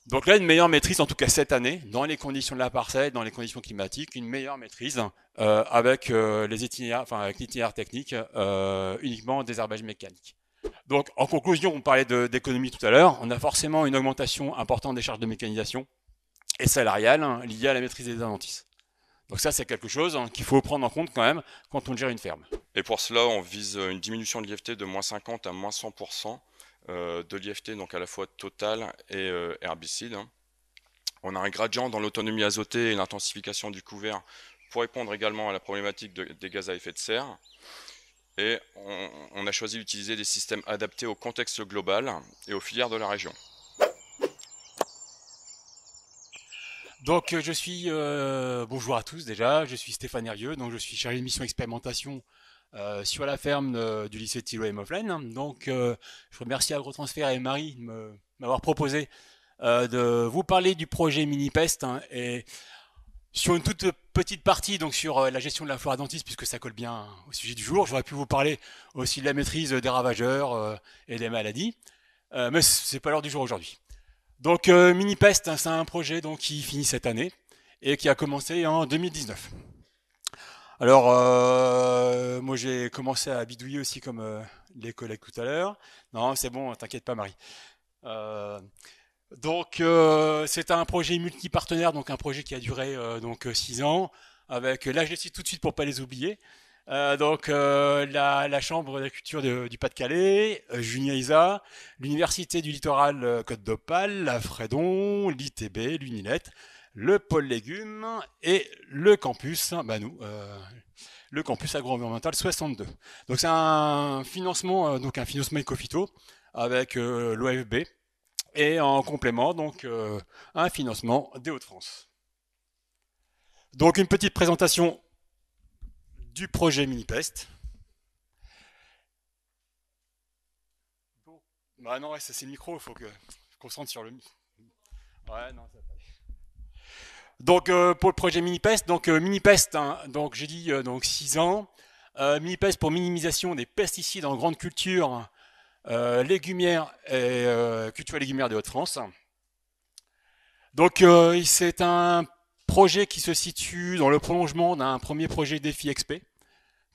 Donc là, une meilleure maîtrise, en tout cas cette année, dans les conditions de la parcelle, dans les conditions climatiques, une meilleure maîtrise avec les itinéraires, enfin avec l'itinéraire technique uniquement désherbage mécanique. Donc en conclusion, on parlait d'économie tout à l'heure, on a forcément une augmentation importante des charges de mécanisation et salariale liée à la maîtrise des adventices. Donc ça, c'est quelque chose qu'il faut prendre en compte quand même quand on gère une ferme. Et pour cela, on vise une diminution de l'IFT de moins 50 à moins 100% de l'IFT, donc à la fois total et herbicide, hein. On a un gradient dans l'autonomie azotée et l'intensification du couvert pour répondre également à la problématique des gaz à effet de serre. Et on a choisi d'utiliser des systèmes adaptés au contexte global et aux filières de la région. Donc je suis bonjour à tous déjà, je suis Stéphane Herrieux, donc je suis chargé de mission expérimentation sur la ferme du lycée de Thilo et Moflen. Donc je remercie Agrotransfert et Marie de m'avoir proposé de vous parler du projet Minipest et sur une toute petite partie, donc sur la gestion de la flore adventice, puisque ça colle bien au sujet du jour. J'aurais pu vous parler aussi de la maîtrise des ravageurs et des maladies, mais c'est pas l'heure du jour aujourd'hui. Donc Minipest, hein, c'est un projet donc, qui finit cette année et qui a commencé en 2019. Alors, moi j'ai commencé à bidouiller aussi comme les collègues tout à l'heure. Non, c'est bon, t'inquiète pas Marie. Euh, donc c'est un projet multi-partenaire, donc un projet qui a duré donc 6 ans, avec là je les cite tout de suite pour pas les oublier. La Chambre de la culture du Pas-de-Calais, Junia Isa, l'Université du littoral Côte d'Opale, la Fredon, l'ITB, l'Unilet, le pôle légumes et le campus, bah nous, le campus agro-environnemental 62. Donc c'est un financement, donc un financement Ecofito avec l'OFB et en complément donc un financement des Hauts-de-France. Donc une petite présentation du projet Minipest. Bah non, ouais, c'est le micro, il faut que je concentre sur le. Ouais, non, ça va. Donc pour le projet Minipest, donc Minipest, hein, donc j'ai dit donc 6 ans. Minipest pour minimisation des pesticides en grande culture légumière et culture légumière des Hauts-de-France. Donc c'est un projet qui se situe dans le prolongement d'un premier projet Défi XP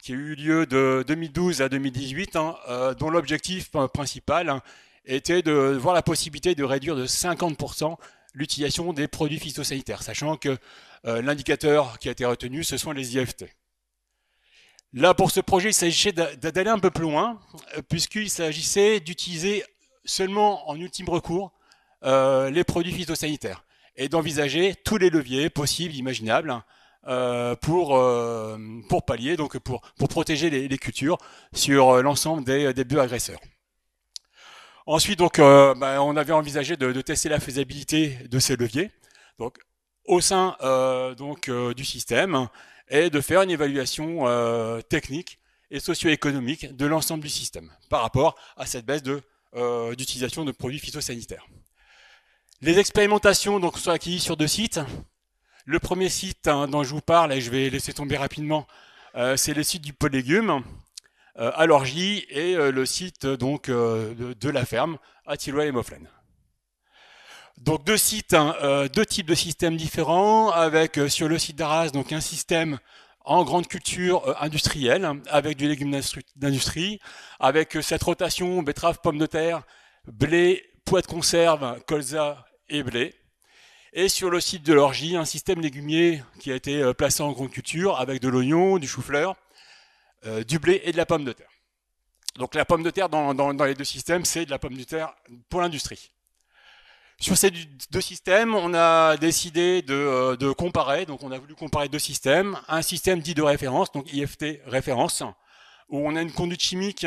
qui a eu lieu de 2012 à 2018, hein, dont l'objectif principal hein, était de voir la possibilité de réduire de 50% l'utilisation des produits phytosanitaires, sachant que l'indicateur qui a été retenu, ce sont les IFT. Là, pour ce projet, il s'agissait d'aller un peu plus loin, puisqu'il s'agissait d'utiliser seulement en ultime recours les produits phytosanitaires et d'envisager tous les leviers possibles, imaginables, pour pallier, donc pour protéger les cultures sur l'ensemble des bioagresseurs. Ensuite, donc, on avait envisagé de tester la faisabilité de ces leviers, donc au sein du système, et de faire une évaluation technique et socio-économique de l'ensemble du système par rapport à cette baisse d'utilisation de produits phytosanitaires. Les expérimentations donc, sont acquises sur 2 sites. Le premier site hein, dont je vous parle, et je vais laisser tomber rapidement, c'est le site du pôle légumes à Lorgy et le site donc de la ferme à Tilloy et Moflen. Donc 2 sites, hein, 2 types de systèmes différents, avec sur le site d'Arras donc un système en grande culture industrielle, avec du légume d'industrie, avec cette rotation betterave, pommes de terre, blé, pois de conserve, colza et blé. Et sur le site de l'Orgie, un système légumier qui a été placé en grande culture avec de l'oignon, du chou-fleur, du blé et de la pomme de terre. Donc la pomme de terre dans les 2 systèmes, c'est de la pomme de terre pour l'industrie. Sur ces 2 systèmes, on a décidé de comparer, donc on a voulu comparer 2 systèmes. Un système dit de référence, donc IFT référence, où on a une conduite chimique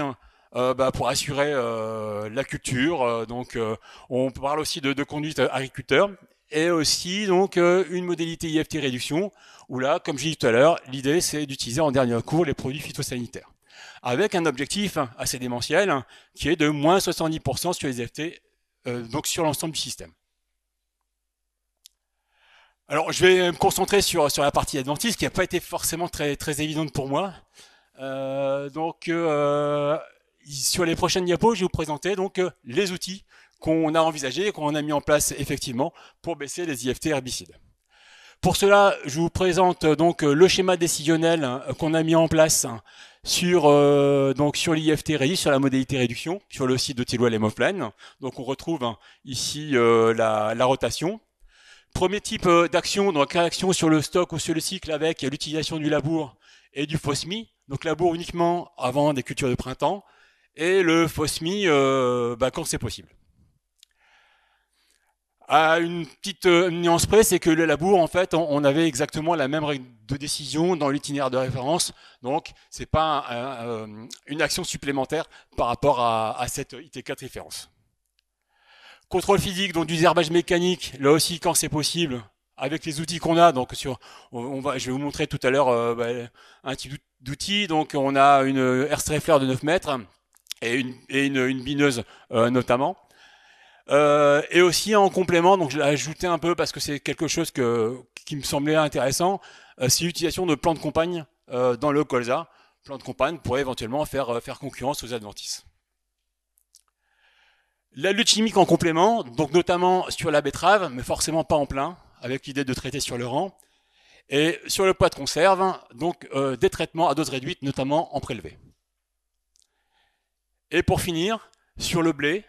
pour assurer la culture. On parle aussi de conduite agriculteur et aussi donc une modalité IFT réduction où là, comme j'ai dit tout à l'heure, l'idée c'est d'utiliser en dernier recours les produits phytosanitaires avec un objectif assez démentiel qui est de moins 70% sur les IFT, donc sur l'ensemble du système. Alors je vais me concentrer sur la partie adventiste qui n'a pas été forcément très, très évidente pour moi. Sur les prochaines diapos, je vais vous présenter donc les outils qu'on a envisagé et qu'on a mis en place effectivement pour baisser les IFT herbicides. Pour cela, je vous présente donc le schéma décisionnel qu'on a mis en place sur l'IFT Ready, sur la modalité réduction, sur le site de Tilloy les Mauves-Plaines. Donc on retrouve ici la rotation. Premier type d'action, donc réaction sur le stock ou sur le cycle avec l'utilisation du labour et du phosmi. Donc labour uniquement avant des cultures de printemps et le phosmi quand c'est possible. À une petite nuance près, c'est que le labour, en fait, on avait exactement la même règle de décision dans l'itinéraire de référence, donc c'est pas une action supplémentaire par rapport à cette IT4 référence. Contrôle physique, donc du désherbage mécanique, là aussi quand c'est possible, avec les outils qu'on a. Donc je vais vous montrer tout à l'heure un type d'outil. Donc on a une air streffler de 9 mètres et une bineuse notamment. Et aussi en complément, donc je l'ai ajouté un peu parce que c'est quelque chose qui me semblait intéressant, c'est l'utilisation de plans de compagne dans le colza. Plans de compagne pourrait éventuellement faire concurrence aux adventices. La lutte chimique en complément, donc notamment sur la betterave, mais forcément pas en plein, avec l'idée de traiter sur le rang. Et sur le pois de conserve, donc des traitements à dose réduite, notamment en prélevé. Et pour finir, sur le blé,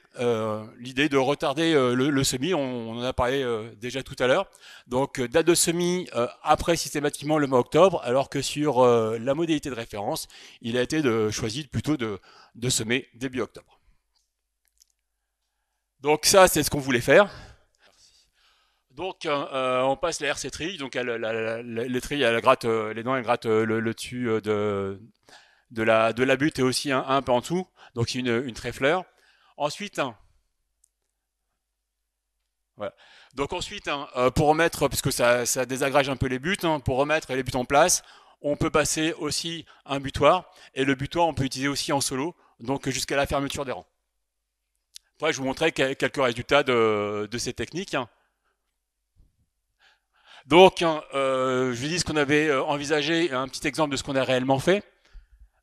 l'idée de retarder le semis, on en a parlé déjà tout à l'heure. Donc date de semis après systématiquement le mois octobre, alors que sur la modalité de référence, il a été choisi plutôt de semer début octobre. Donc ça, c'est ce qu'on voulait faire. Donc on passe la RC tri, donc les trilles, elle gratte, les dents, elles grattent le dessus de la butte et aussi un peu en dessous, donc une tréfleur. Ensuite, voilà. Donc ensuite, pour remettre, puisque ça désagrège un peu les buttes, pour remettre les buttes en place, on peut passer aussi un butoir, et le butoir on peut utiliser aussi en solo, donc jusqu'à la fermeture des rangs. Après, je vous montrerai quelques résultats de ces techniques. Donc, je vous dis ce qu'on avait envisagé, un petit exemple de ce qu'on a réellement fait.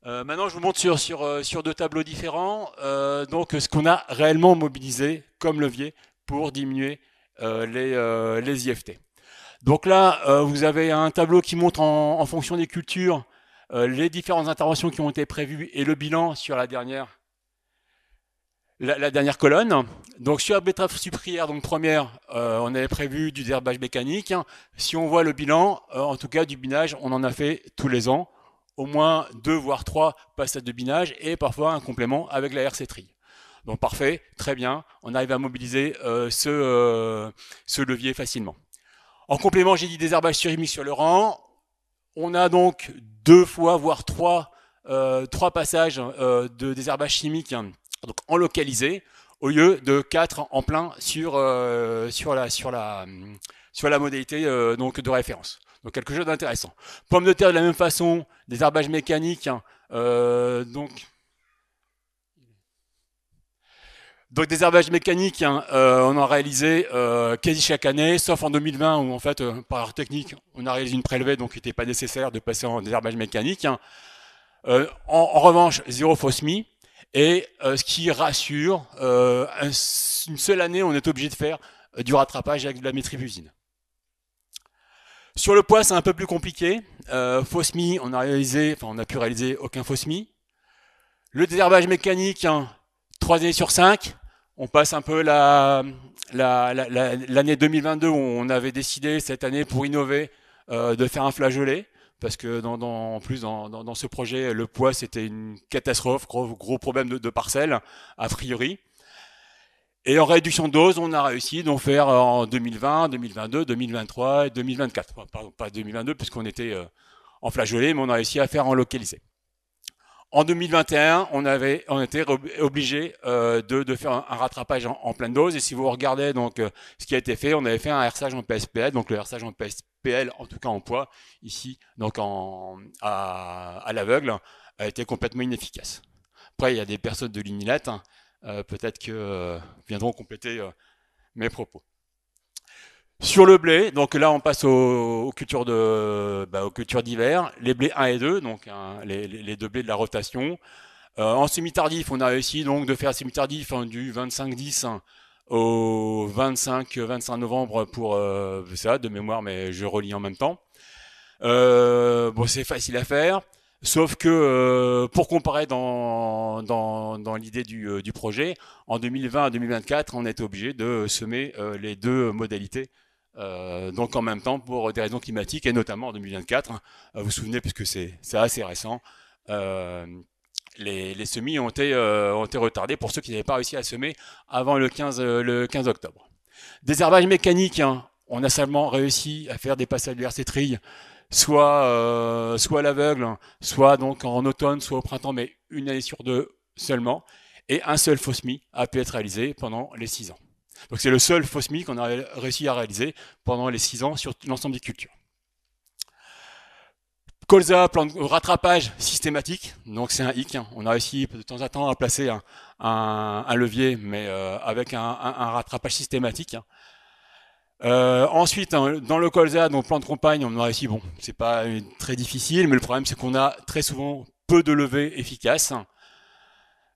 Maintenant, je vous montre sur deux tableaux différents donc ce qu'on a réellement mobilisé comme levier pour diminuer les IFT. Donc là, vous avez un tableau qui montre en fonction des cultures les différentes interventions qui ont été prévues et le bilan sur la dernière colonne. Donc sur la betterave sucrière, donc première, on avait prévu du désherbage mécanique. Si on voit le bilan, en tout cas du binage, on en a fait tous les ans, au moins 2 voire 3 passages de binage et parfois un complément avec la RC tri. Donc parfait, très bien, on arrive à mobiliser ce levier facilement. En complément, j'ai dit désherbage chimique sur le rang. On a donc 2 fois voire 3 passages de désherbage chimique donc en localisé, au lieu de 4 en plein sur la modalité donc de référence. Donc quelque chose d'intéressant. Pommes de terre de la même façon, des herbages mécaniques, donc des herbages mécaniques, on en a réalisé quasi chaque année, sauf en 2020 où en fait par technique on a réalisé une prélevée donc il n'était pas nécessaire de passer en désherbage mécanique. En revanche, zéro phosmi. Et ce qui rassure, une seule année, on est obligé de faire du rattrapage avec de la métribusine. Sur le pois, c'est un peu plus compliqué. Phosmi, on a pu réaliser aucun phosmi. Le désherbage mécanique, 3 années sur 5. On passe un peu l'année 2022 où on avait décidé cette année pour innover de faire un flageolet. Parce que en plus dans ce projet, le pois c'était une catastrophe, gros problème de parcelle, a priori. Et en réduction de dose, on a réussi d'en faire en 2020, 2022, 2023 et 2024. Pardon, pas 2022 puisqu'on était en flageolet, mais on a réussi à faire en localisé. En 2021, on était obligé de faire un rattrapage en pleine dose. Et si vous regardez donc ce qui a été fait, on avait fait un herçage en PSPL, donc le herçage en PSPL, en tout cas en poids, ici, donc à l'aveugle, a été complètement inefficace. Après, il y a des personnes de l'INILET, peut-être que viendront compléter mes propos. Sur le blé, donc là on passe aux cultures d'hiver, les blés 1 et 2, donc les 2 blés de la rotation. En semi-tardif, on a réussi donc de faire semi-tardif du 25-10 au 25 novembre pour ça, de mémoire, mais je relis en même temps. Bon, c'est facile à faire, sauf que pour comparer dans l'idée du projet, en 2020 à 2024, on est obligé de semer les deux modalités. Donc en même temps pour des raisons climatiques et notamment en 2024, hein. Vous vous souvenez puisque c'est assez récent, euh, les semis ont été retardés pour ceux qui n'avaient pas réussi à semer avant le 15 octobre. Désherbage mécanique, hein, on a seulement réussi à faire des passages de RC-trille soit à l'aveugle, soit donc en automne, soit au printemps, mais une année sur deux seulement. Et un seul faux semis a pu être réalisé pendant les 6 ans. Donc c'est le seul faux semis qu'on a réussi à réaliser pendant les 6 ans sur l'ensemble des cultures. Colza, plan de rattrapage systématique, donc c'est un hic, hein. On a réussi de temps à temps à placer un levier, mais avec un rattrapage systématique, hein. Ensuite, hein, dans le colza, donc plan de campagne, on a réussi, bon, c'est pas très difficile, mais le problème c'est qu'on a très souvent peu de levées efficaces.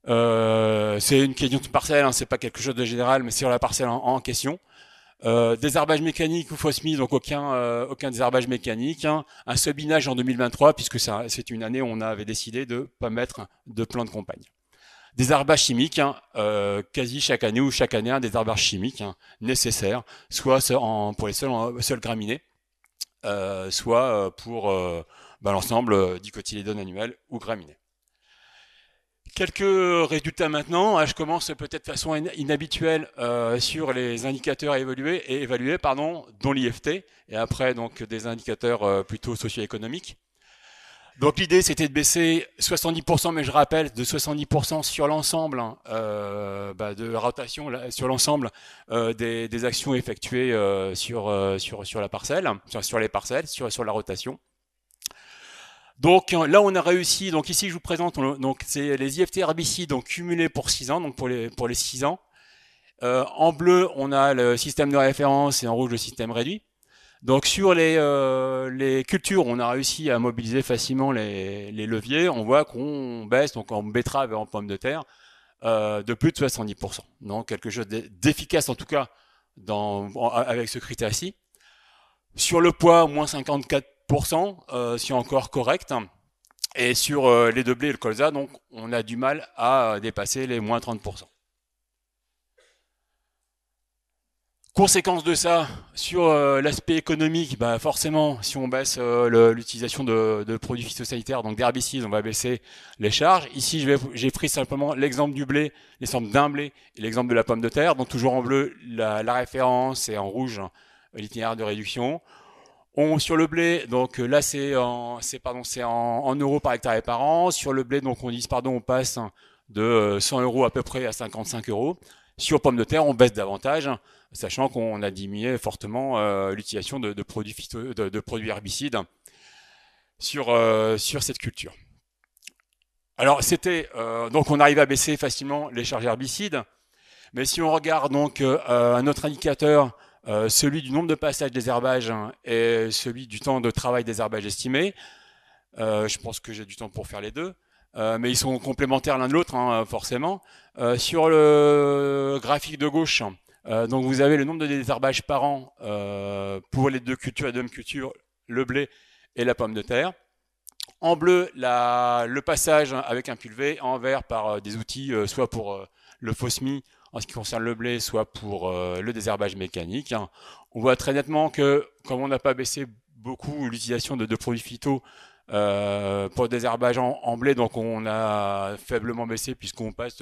C'est une question de parcelle, hein, c'est pas quelque chose de général, mais c'est sur la parcelle en question. Désherbage mécanique ou faux semis, donc aucun désherbage mécanique, hein. Un subinage en 2023, puisque c'est une année où on avait décidé de pas mettre de plan de campagne. Désherbage chimique, hein, quasi chaque année ou chaque année un désherbage chimique, hein, nécessaire, soit pour les seuls graminées, soit pour l'ensemble dicotylédones annuels ou graminées. Quelques résultats maintenant. Je commence peut-être de façon inhabituelle sur les indicateurs à évaluer, dont l'IFT, et après donc des indicateurs plutôt socio-économiques. Donc l'idée c'était de baisser 70%, mais je rappelle de 70% sur l'ensemble de rotation, sur l'ensemble des actions effectuées sur la parcelle, sur les parcelles, sur la rotation. Donc là on a réussi, donc ici je vous présente, donc c'est les IFT herbicides donc cumulés pour 6 ans, donc pour les 6 ans. En bleu on a le système de référence et en rouge le système réduit. Donc sur les cultures, on a réussi à mobiliser facilement les leviers. On voit qu'on baisse, donc en betterave et en pommes de terre, de plus de 70%. Donc quelque chose d'efficace en tout cas avec ce critère-ci. Sur le poids, moins 54%, c'est encore correct. Et sur les deux blés et le colza, donc on a du mal à dépasser les moins 30%. Conséquence de ça, sur l'aspect économique, forcément, si on baisse l'utilisation de produits phytosanitaires, donc d'herbicides, on va baisser les charges. Ici, j'ai pris simplement l'exemple du blé, l'exemple d'un blé et l'exemple de la pomme de terre. Donc toujours en bleu, la référence et en rouge, l'itinéraire de réduction. Sur le blé, donc là c'est en euros par hectare et par an. Sur le blé, donc on passe de 100 euros à peu près à 55 euros. Sur pommes de terre, on baisse davantage, sachant qu'on a diminué fortement l'utilisation de produits herbicides sur cette culture. Alors donc on arrive à baisser facilement les charges herbicides, mais si on regarde donc un autre indicateur, celui du nombre de passages désherbage et celui du temps de travail désherbage estimé, je pense que j'ai du temps pour faire les deux. Mais ils sont complémentaires l'un de l'autre, hein, forcément. Sur le graphique de gauche, donc vous avez le nombre de désherbages par an pour les deux cultures, la deuxième culture, le blé et la pomme de terre. En bleu, le passage avec un pulvé, en vert par des outils, soit pour le faux semis en ce qui concerne le blé, soit pour le désherbage mécanique. On voit très nettement que, comme on n'a pas baissé beaucoup l'utilisation de produits phyto, pour le désherbage en blé, donc on a faiblement baissé puisqu'on passe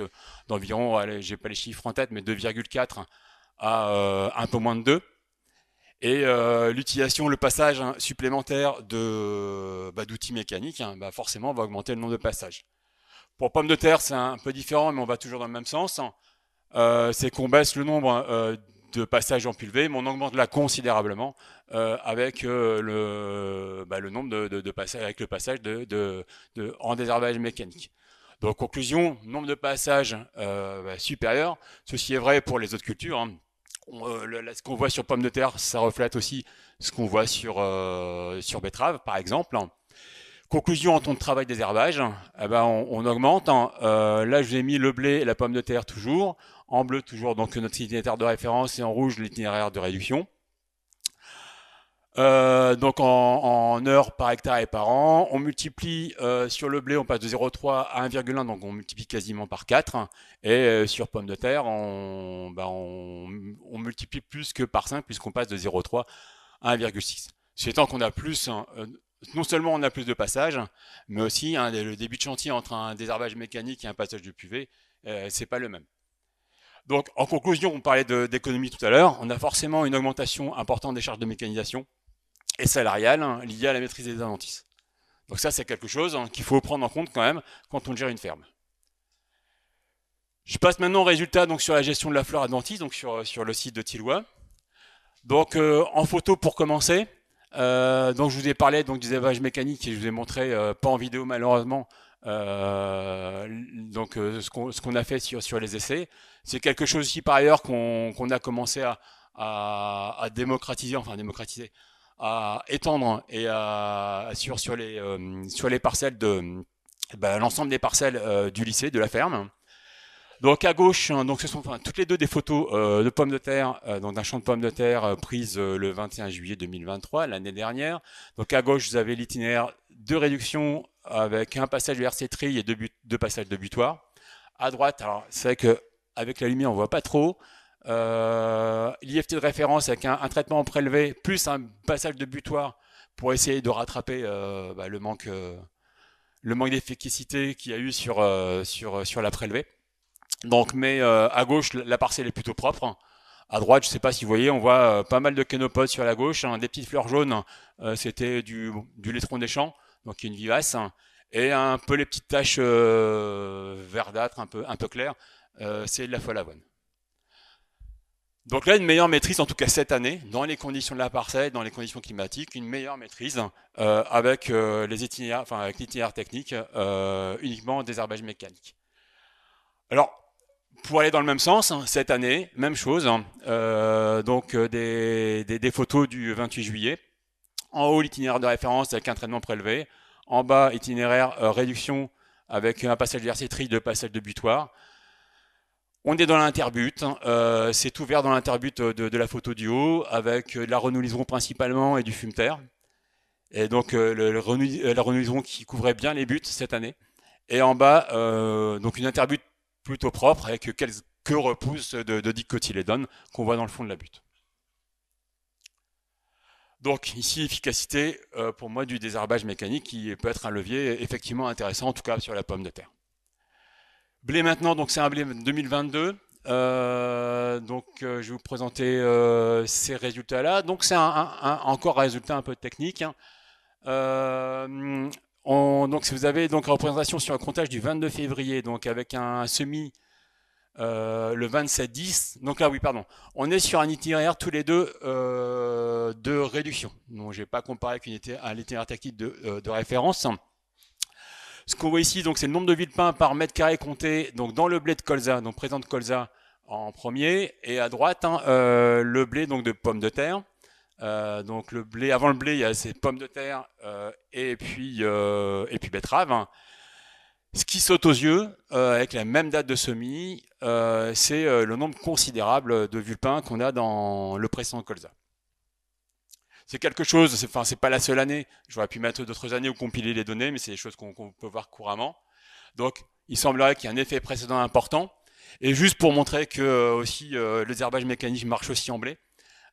d'environ, j'ai pas les chiffres en tête, mais 2,4 à un peu moins de 2. Et l'utilisation, le passage supplémentaire d'outils mécaniques, forcément va augmenter le nombre de passages. Pour pommes de terre, c'est un peu différent, mais on va toujours dans le même sens. C'est qu'on baisse le nombre de passages en pulvé, mais on augmente là considérablement avec le nombre de passages, avec le passage en désherbage mécanique. Donc conclusion, nombre de passages supérieur. Ceci est vrai pour les autres cultures, hein. Ce qu'on voit sur pommes de terre, ça reflète aussi ce qu'on voit sur betterave, par exemple. Conclusion en temps de travail désherbage, on augmente. Là, je vous ai mis le blé et la pomme de terre toujours. En bleu, toujours donc notre itinéraire de référence, et en rouge, l'itinéraire de réduction. Donc en heures par hectare et par an, on multiplie sur le blé, on passe de 0,3 à 1,1, donc on multiplie quasiment par 4. Et sur pommes de terre, on multiplie plus que par 5 puisqu'on passe de 0,3 à 1,6. C'est tant qu'on a plus, non seulement on a plus de passages, mais aussi le début de chantier entre un désherbage mécanique et un passage de PUV, c'est pas le même. Donc en conclusion, on parlait d'économie tout à l'heure, on a forcément une augmentation importante des charges de mécanisation et salariale liée à la maîtrise des adventices. Donc ça, c'est quelque chose qu'il faut prendre en compte quand même quand on gère une ferme. Je passe maintenant au résultat donc, sur la gestion de la flore adventice, donc sur le site de Tilloy. Donc en photo pour commencer, donc je vous ai parlé donc, du élevage mécanique et je vous ai montré, pas en vidéo malheureusement, ce qu'on a fait sur les essais. C'est quelque chose aussi par ailleurs qu'on a commencé à démocratiser, à étendre et sur les parcelles l'ensemble des parcelles du lycée, de la ferme. Donc à gauche, donc ce sont toutes les deux des photos de pommes de terre, donc d'un champ de pommes de terre prise le 21 juillet 2023, l'année dernière. Donc à gauche, vous avez l'itinéraire de réduction avec un passage de RC tri et deux passages de butoir. À droite, alors c'est vrai que avec la lumière on voit pas trop. L'IFT de référence avec un traitement prélevé plus un passage de butoir pour essayer de rattraper le manque d'efficacité qu'il y a eu sur la prélevée. Donc, mais à gauche, la parcelle est plutôt propre. À droite, je ne sais pas si vous voyez, on voit pas mal de kénopodes sur la gauche, des petites fleurs jaunes, c'était du laitron des champs, donc une vivace, et un peu les petites taches verdâtres, un peu claires, c'est de la folle avoine. Donc là, une meilleure maîtrise, en tout cas cette année, dans les conditions de la parcelle, dans les conditions climatiques, une meilleure maîtrise avec l'itinéraire technique, uniquement désherbage mécanique. Alors, pour aller dans le même sens, cette année, même chose, donc des photos du 28 juillet. En haut, l'itinéraire de référence avec un traitement prélevé. En bas, itinéraire réduction avec un passage de RC tri, deux passages de butoir. On est dans l'interbut, c'est tout vert dans l'interbut de la photo du haut, avec de la renouliseron principalement et du fumeterre. Et donc la renouliseron qui couvrait bien les buts cette année. Et en bas, donc une interbut plutôt propre avec quelques repousses de dicotylédone qu'on voit dans le fond de la butte. Donc ici, efficacité pour moi du désherbage mécanique qui peut être un levier effectivement intéressant, en tout cas sur la pomme de terre. Blé maintenant, donc c'est un blé 2022. Je vais vous présenter ces résultats-là. Donc c'est encore un résultat un peu technique. Donc si vous avez donc représentation sur un comptage du 22 février, donc avec un semis le 27-10. Donc là, oui, pardon. On est sur un itinéraire tous les deux de réduction. Donc je n'ai pas comparé avec l'itinéraire technique de référence. Ce qu'on voit ici, donc, c'est le nombre de villepins par mètre carré compté donc, dans le blé de colza, donc présent de colza en premier, et à droite, le blé donc, de pommes de terre. Donc le blé, avant le blé, il y a ces pommes de terre et puis betterave. Ce qui saute aux yeux, avec la même date de semis, c'est le nombre considérable de vulpins qu'on a dans le précédent colza. C'est quelque chose, c'est pas la seule année, j'aurais pu mettre d'autres années ou compiler les données, mais c'est des choses qu'on peut voir couramment. Donc, il semblerait qu'il y ait un effet précédent important. Et juste pour montrer que aussi le désherbage mécanique marche aussi en blé,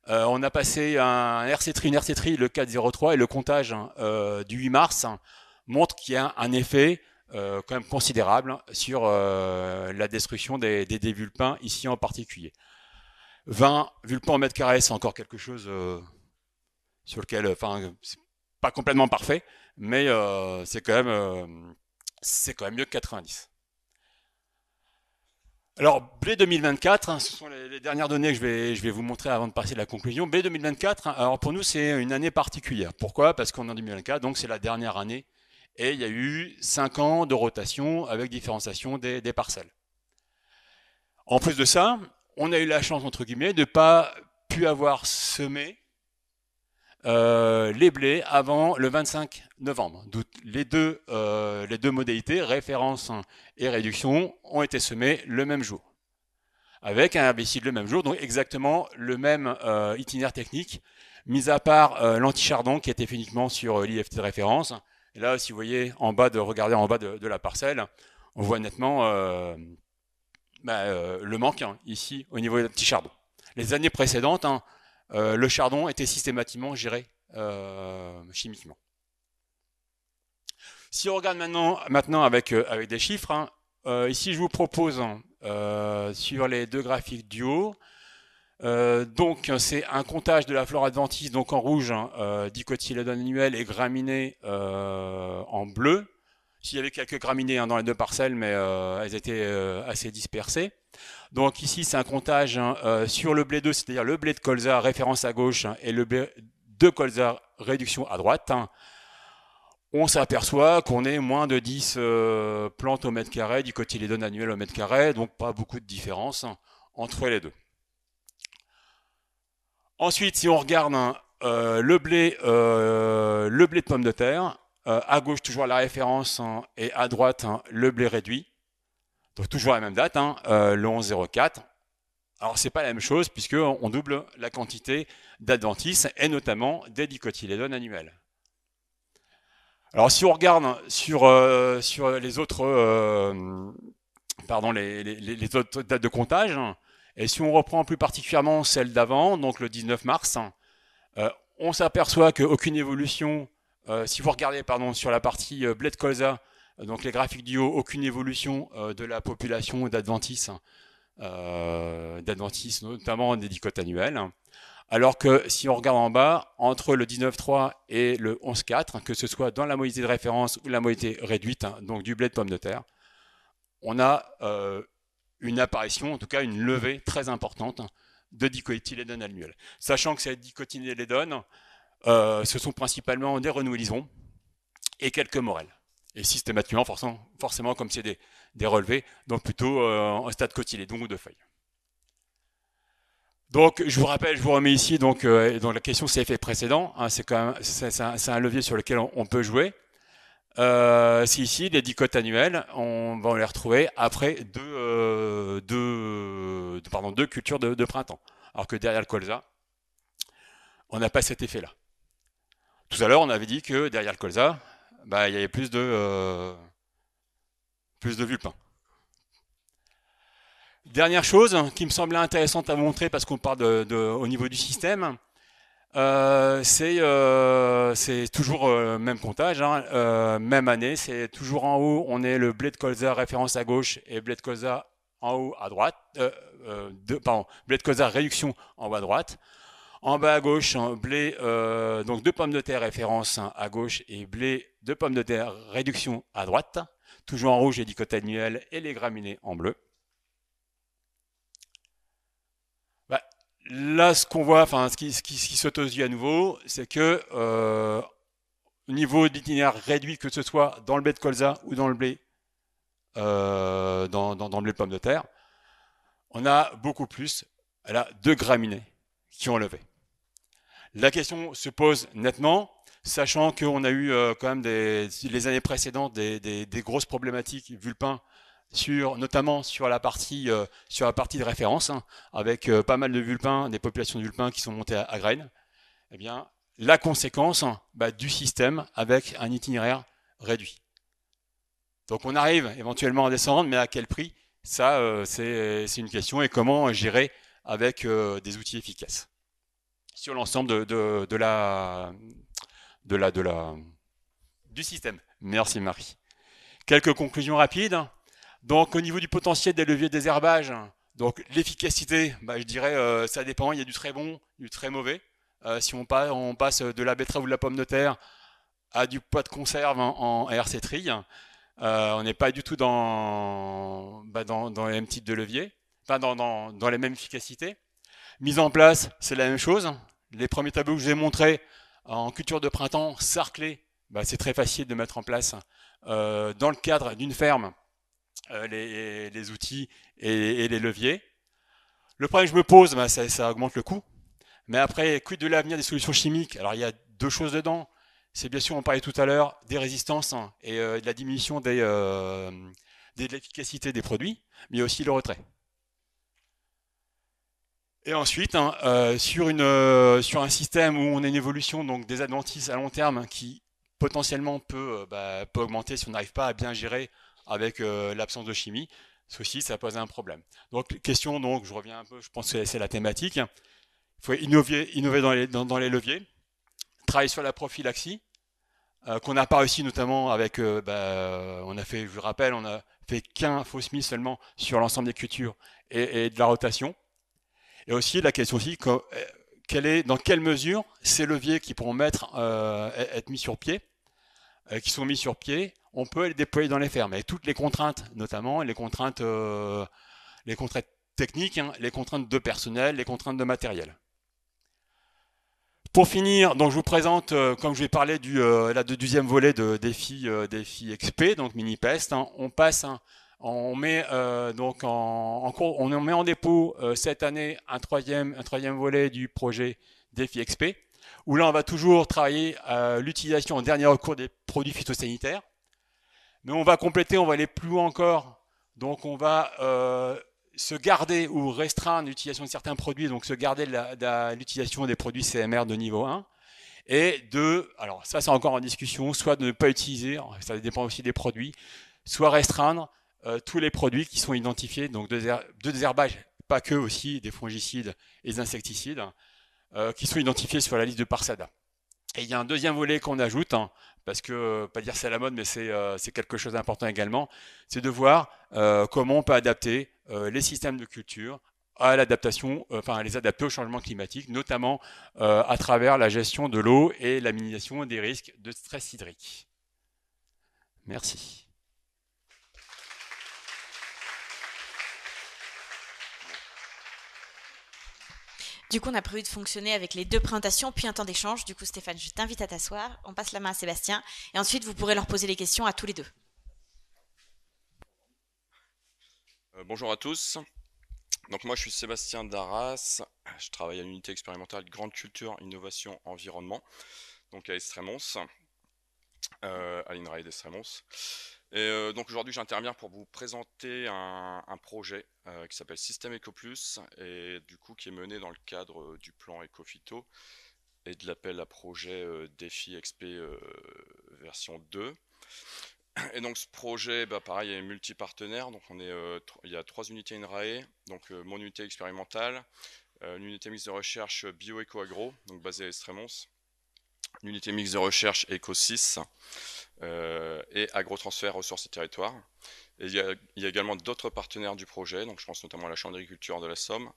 on a passé une RC tri le 4,03 et le comptage du 8 mars montre qu'il y a un effet quand même considérable sur la destruction des vulpins ici en particulier. 20 vulpins au mètre carré, c'est encore quelque chose sur lequel, c'est pas complètement parfait, mais c'est quand même mieux que 90. Alors, blé 2024, ce sont les dernières données que je vais vous montrer avant de passer à la conclusion. Blé 2024, alors pour nous, c'est une année particulière. Pourquoi? Parce qu'on est en 2024, donc c'est la dernière année, et il y a eu 5 ans de rotation avec différenciation des parcelles. En plus de ça, on a eu la chance, entre guillemets, de ne pas pu avoir semé les blés avant le 25 novembre. Les deux modalités, référence et réduction, ont été semées le même jour. avec un herbicide le même jour, donc exactement le même itinéraire technique, mis à part l'anti-chardon qui était fait uniquement sur l'IFT de référence. Et là, si vous voyez en bas, regardez en bas de la parcelle, on voit nettement le manque ici au niveau des petits chardons. Les années précédentes, le chardon était systématiquement géré chimiquement. Si on regarde maintenant avec des chiffres, ici je vous propose sur les deux graphiques du haut, donc c'est un comptage de la flore adventice, donc en rouge, dicotylédone annuel et graminées en bleu. S'il y avait quelques graminées dans les deux parcelles, mais elles étaient assez dispersées. Donc ici, c'est un comptage sur le blé 2, c'est-à-dire le blé de colza, référence à gauche, et le blé de colza, réduction à droite. On s'aperçoit qu'on est moins de 10 plantes au mètre carré, dicotylédone annuel au mètre carré, donc pas beaucoup de différence entre les deux. Ensuite, si on regarde le blé de pomme de terre, à gauche toujours la référence et à droite le blé réduit. Donc toujours la même date, le 11,04. Alors c'est pas la même chose puisqu'on double la quantité d'adventices et notamment des dicotylédones annuels. Alors si on regarde sur les autres les autres dates de comptage, et si on reprend plus particulièrement celle d'avant, donc le 19 mars, on s'aperçoit qu'aucune évolution, si vous regardez sur la partie blé de colza, donc les graphiques du haut, aucune évolution de la population d'adventices, notamment des dicotes annuels. Alors que si on regarde en bas, entre le 19,3 et le 11,4, que ce soit dans la modalité de référence ou la modalité réduite, donc du blé de pomme de terre, on a une apparition, en tout cas une levée très importante de dicotylédones annuels. Sachant que ces dicotylédones, ce sont principalement des renouvellisons et quelques morels. Et systématiquement, forcément comme c'est des relevés, donc plutôt en stade cotylédon ou de feuilles. Donc, je vous rappelle, je vous remets ici, donc la question CFA précédent, c'est un levier sur lequel on peut jouer. C'est ici les dicotes annuels, on va les retrouver après deux cultures de printemps. Alors que derrière le colza, on n'a pas cet effet-là. Tout à l'heure, on avait dit que derrière le colza, il y avait plus de vulpins. Dernière chose qui me semblait intéressante à montrer parce qu'on parle au niveau du système, c'est toujours même comptage, même année, c'est toujours en haut, on est le blé de colza référence à gauche et blé de colza en haut à droite, blé de colza réduction en haut à droite. En bas à gauche, blé donc de pommes de terre référence à gauche et blé de pommes de terre réduction à droite. Toujours en rouge les dicotes annuels et les graminées en bleu. Là, ce qu'on voit, ce qui saute aux yeux à nouveau, c'est que au niveau d'itinéraire réduit, que ce soit dans le blé de colza ou dans le blé dans le blé de pomme de terre, on a beaucoup plus de graminées qui ont levé. La question se pose nettement, sachant qu'on a eu quand même les années précédentes des grosses problématiques vulpins, notamment sur la partie de référence, avec pas mal de vulpins, des populations de vulpins qui sont montées à graines. Eh bien, la conséquence du système avec un itinéraire réduit. Donc on arrive éventuellement à descendre, mais à quel prix? Ça, c'est une question, et comment gérer avec des outils efficaces sur l'ensemble du système. Merci Marie. Quelques conclusions rapides. Donc au niveau du potentiel des leviers de désherbage, donc l'efficacité, je dirais ça dépend, il y a du très bon, du très mauvais. Si on passe de la betterave ou de la pomme de terre à du pois de conserve en RC trille, on n'est pas du tout dans les mêmes types de leviers, dans les mêmes efficacités. Mise en place, c'est la même chose. Les premiers tableaux que je vous ai montrés en culture de printemps, sarclée, c'est très facile de mettre en place dans le cadre d'une ferme les outils et les leviers. Le problème que je me pose, ça augmente le coût. Mais après, quid de l'avenir des solutions chimiques? Alors il y a deux choses dedans. C'est bien sûr, on parlait tout à l'heure, des résistances et de la diminution de l'efficacité des produits, mais aussi le retrait. Et ensuite, hein, sur un système où on a une évolution donc des adventices à long terme qui potentiellement peut augmenter si on n'arrive pas à bien gérer avec l'absence de chimie, ceci, ça pose un problème. Donc, question, donc, je reviens un peu, je pense que c'est la thématique. Il faut innover dans les leviers, travailler sur la prophylaxie, qu'on n'a pas réussi notamment avec, on a fait, je vous rappelle, on a fait qu'un faux semis seulement sur l'ensemble des cultures et de la rotation. Et aussi la question aussi, dans quelle mesure ces leviers qui pourront être mis sur pied, qui sont mis sur pied, on peut les déployer dans les fermes. Et toutes les contraintes, notamment les contraintes techniques, hein, les contraintes de personnel, les contraintes de matériel. Pour finir, donc je vous présente, comme je vais parler du deuxième volet de défi XP, donc mini pest. Hein, on met on met en dépôt cette année un troisième volet du projet défi XP, où là on va toujours travailler l'utilisation en dernier recours des produits phytosanitaires, mais on va compléter, on va aller plus loin encore. Donc on va se garder ou restreindre l'utilisation de certains produits, donc se garder l'utilisation des produits CMR de niveau 1, et alors ça c'est encore en discussion, soit de ne pas utiliser, ça dépend aussi des produits, soit restreindre tous les produits qui sont identifiés, donc de désherbage, pas que aussi des fongicides et des insecticides, qui sont identifiés sur la liste de Parsada. Et il y a un deuxième volet qu'on ajoute, hein, parce que, pas dire c'est à la mode, mais c'est quelque chose d'important également, c'est de voir comment on peut adapter les systèmes de culture à l'adaptation, enfin les adapter au changement climatique, notamment à travers la gestion de l'eau et la minimisation des risques de stress hydrique. Merci. Du coup, on a prévu de fonctionner avec les deux présentations, puis un temps d'échange. Du coup, Stéphane, je t'invite à t'asseoir. On passe la main à Sébastien. Et ensuite, vous pourrez leur poser les questions à tous les deux. Bonjour à tous. Donc moi je suis Sébastien Darras, je travaille à l'unité expérimentale Grande Culture, Innovation, Environnement, donc à Estrémons, à l'INRAE d'Estrémons. Et donc aujourd'hui j'interviens pour vous présenter un projet qui s'appelle Système EcoPlus et du coup qui est mené dans le cadre du plan EcoPhyto et de l'appel à projet Défi XP version 2. Et donc ce projet, pareil, est multi-partenaire. Donc il y a 3 unités INRAE, donc mon unité expérimentale, l'unité mixte de recherche bio-éco-agro, donc basée à Estrémons, l'unité mixte de recherche Eco6 et agrotransfert ressources et territoires. Et il y a également d'autres partenaires du projet, donc je pense notamment à la Chambre d'agriculture de la Somme,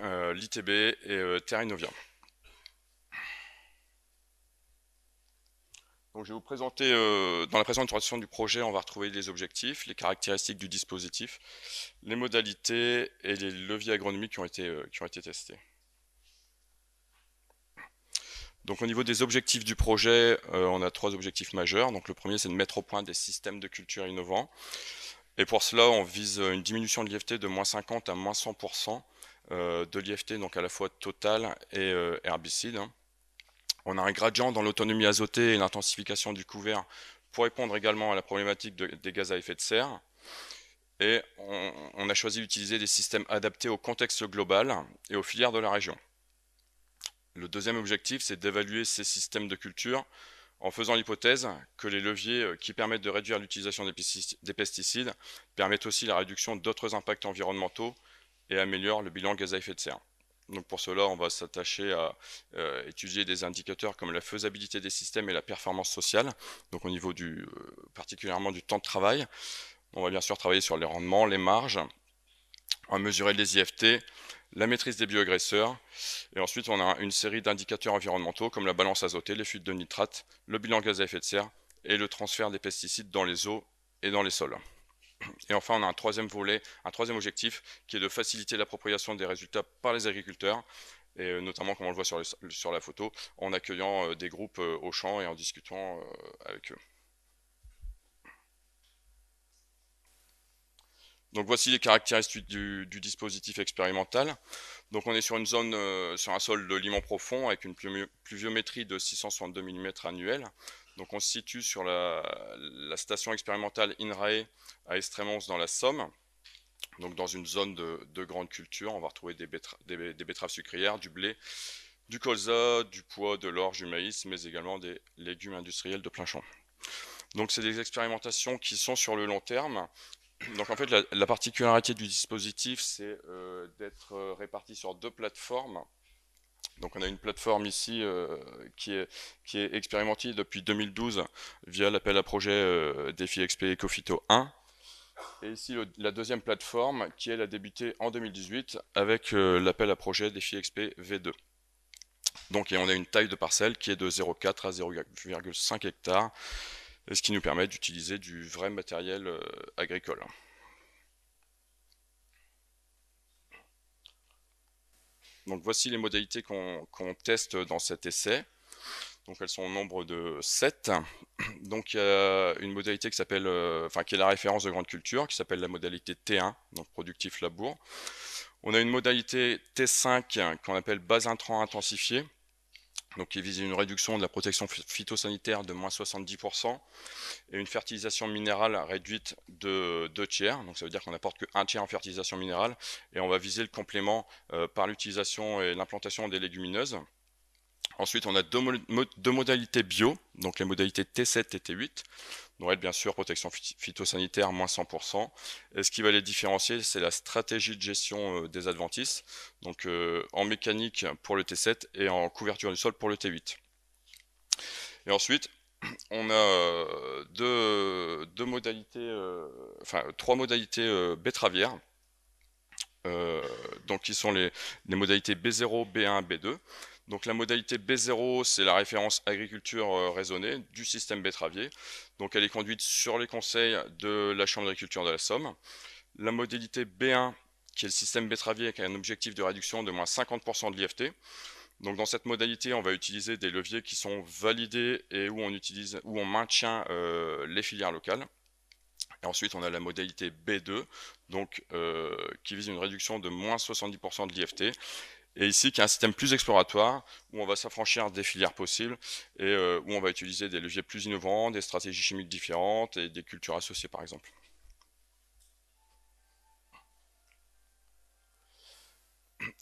l'ITB et Terra Innovia. Donc je vais vous présenter, dans la présentation du projet, on va retrouver les objectifs, les caractéristiques du dispositif, les modalités et les leviers agronomiques qui ont été testés. Donc au niveau des objectifs du projet, on a 3 objectifs majeurs. Donc le premier, c'est de mettre au point des systèmes de culture innovants. Et pour cela, on vise une diminution de l'IFT de moins 50 à moins 100% de l'IFT, donc à la fois total et herbicide. On a un gradient dans l'autonomie azotée et l'intensification du couvert pour répondre également à la problématique des gaz à effet de serre. Et on a choisi d'utiliser des systèmes adaptés au contexte global et aux filières de la région. Le deuxième objectif, c'est d'évaluer ces systèmes de culture en faisant l'hypothèse que les leviers qui permettent de réduire l'utilisation des pesticides permettent aussi la réduction d'autres impacts environnementaux et améliorent le bilan gaz à effet de serre. Donc pour cela, on va s'attacher à étudier des indicateurs comme la faisabilité des systèmes et la performance sociale, donc au niveau particulièrement du temps de travail. On va bien sûr travailler sur les rendements, les marges, on va mesurer les IFT, la maîtrise des bioagresseurs, et ensuite on a une série d'indicateurs environnementaux comme la balance azotée, les fuites de nitrates, le bilan gaz à effet de serre et le transfert des pesticides dans les eaux et dans les sols. Et enfin, on a un troisième volet, un troisième objectif qui est de faciliter l'appropriation des résultats par les agriculteurs, et notamment, comme on le voit sur la photo, en accueillant des groupes au champ et en discutant avec eux. Donc voici les caractéristiques du dispositif expérimental. Donc on est sur une zone, sur un sol de limon profond avec une pluviométrie de 662 mm annuelle. Donc on se situe sur la station expérimentale INRAE à Estrémons dans la Somme. Donc dans une zone de grande culture, on va retrouver des betteraves sucrières, du blé, du colza, du pois, de l'orge, du maïs, mais également des légumes industriels de plein champ. Donc c'est des expérimentations qui sont sur le long terme. Donc en fait la particularité du dispositif, c'est d'être réparti sur 2 plateformes. Donc on a une plateforme ici qui est expérimentée depuis 2012 via l'appel à projet Défi XP Ecophyto 1. Et ici la deuxième plateforme qui elle a débuté en 2018 avec l'appel à projet Défi XP V2. Donc et on a une taille de parcelle qui est de 0,4 à 0,5 hectares, ce qui nous permet d'utiliser du vrai matériel agricole. Donc voici les modalités qu'on teste dans cet essai. Donc elles sont au nombre de 7. Donc il y a une modalité qui s'appelle, qui est la référence de grande culture, qui s'appelle la modalité T1, donc productif labour. On a une modalité T5 qu'on appelle base intrant intensifiée, donc qui vise une réduction de la protection phytosanitaire de moins 70% et une fertilisation minérale réduite de 2 tiers. Donc ça veut dire qu'on n'apporte que 1 tiers en fertilisation minérale et on va viser le complément par l'utilisation et l'implantation des légumineuses. Ensuite, on a deux modalités bio, donc les modalités T7 et T8. Donc elle, bien sûr, protection phytosanitaire, moins 100%. Et ce qui va les différencier, c'est la stratégie de gestion des adventices, donc en mécanique pour le T7 et en couverture du sol pour le T8. Et ensuite, on a trois modalités betteravières, donc qui sont les modalités B0, B1, B2. Donc la modalité B0, c'est la référence agriculture raisonnée du système betteravier. Donc elle est conduite sur les conseils de la Chambre d'agriculture de la Somme. La modalité B1, qui est le système betteravier avec un objectif de réduction de moins 50% de l'IFT. Donc dans cette modalité, on va utiliser des leviers qui sont validés et où on maintient les filières locales. Et ensuite, on a la modalité B2, donc, qui vise une réduction de moins 70% de l'IFT. Et ici, qui est un système plus exploratoire, où on va s'affranchir des filières possibles et où on va utiliser des leviers plus innovants, des stratégies chimiques différentes et des cultures associées, par exemple.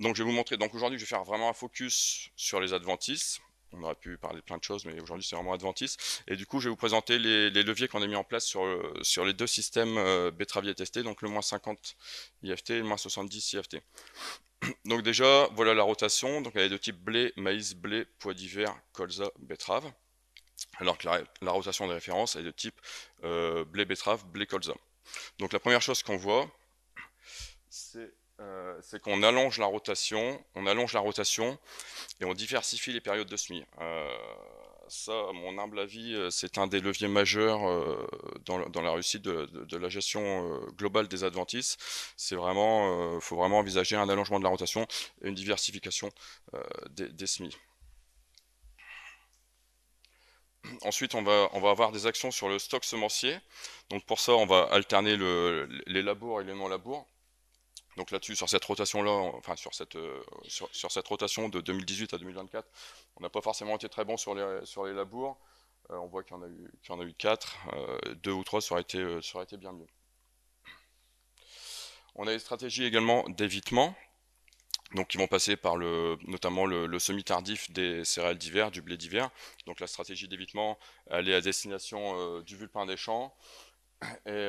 Donc, je vais vous montrer. Donc, aujourd'hui, je vais faire vraiment un focus sur les adventices. On aurait pu parler de plein de choses, mais aujourd'hui, c'est vraiment adventice. Et du coup, je vais vous présenter les leviers qu'on a mis en place sur les deux systèmes betteraviers testés, donc le moins 50 IFT et le moins 70 IFT. Donc déjà, voilà la rotation. Donc elle est de type blé, maïs, blé, pois d'hiver, colza, betterave. Alors que la rotation de référence est de type blé, betterave, blé, colza. Donc la première chose qu'on voit, c'est qu'on allonge la rotation, et on diversifie les périodes de semis. Ça, à mon humble avis, c'est un des leviers majeurs dans la réussite de la gestion globale des adventices. C'est vraiment, faut vraiment envisager un allongement de la rotation et une diversification des semis. Ensuite, on va avoir des actions sur le stock semencier. Donc pour ça, on va alterner les labours et les non-labours. Donc là-dessus, sur cette rotation-là, enfin sur cette rotation de 2018 à 2024, on n'a pas forcément été très bon sur les labours. On voit qu'il y en a eu 4, 2 ou 3, ça aurait été bien mieux. On a des stratégies également d'évitement, donc qui vont passer par notamment le semis tardif des céréales d'hiver, du blé d'hiver. Donc la stratégie d'évitement, elle est à destination du vulpin des champs. Et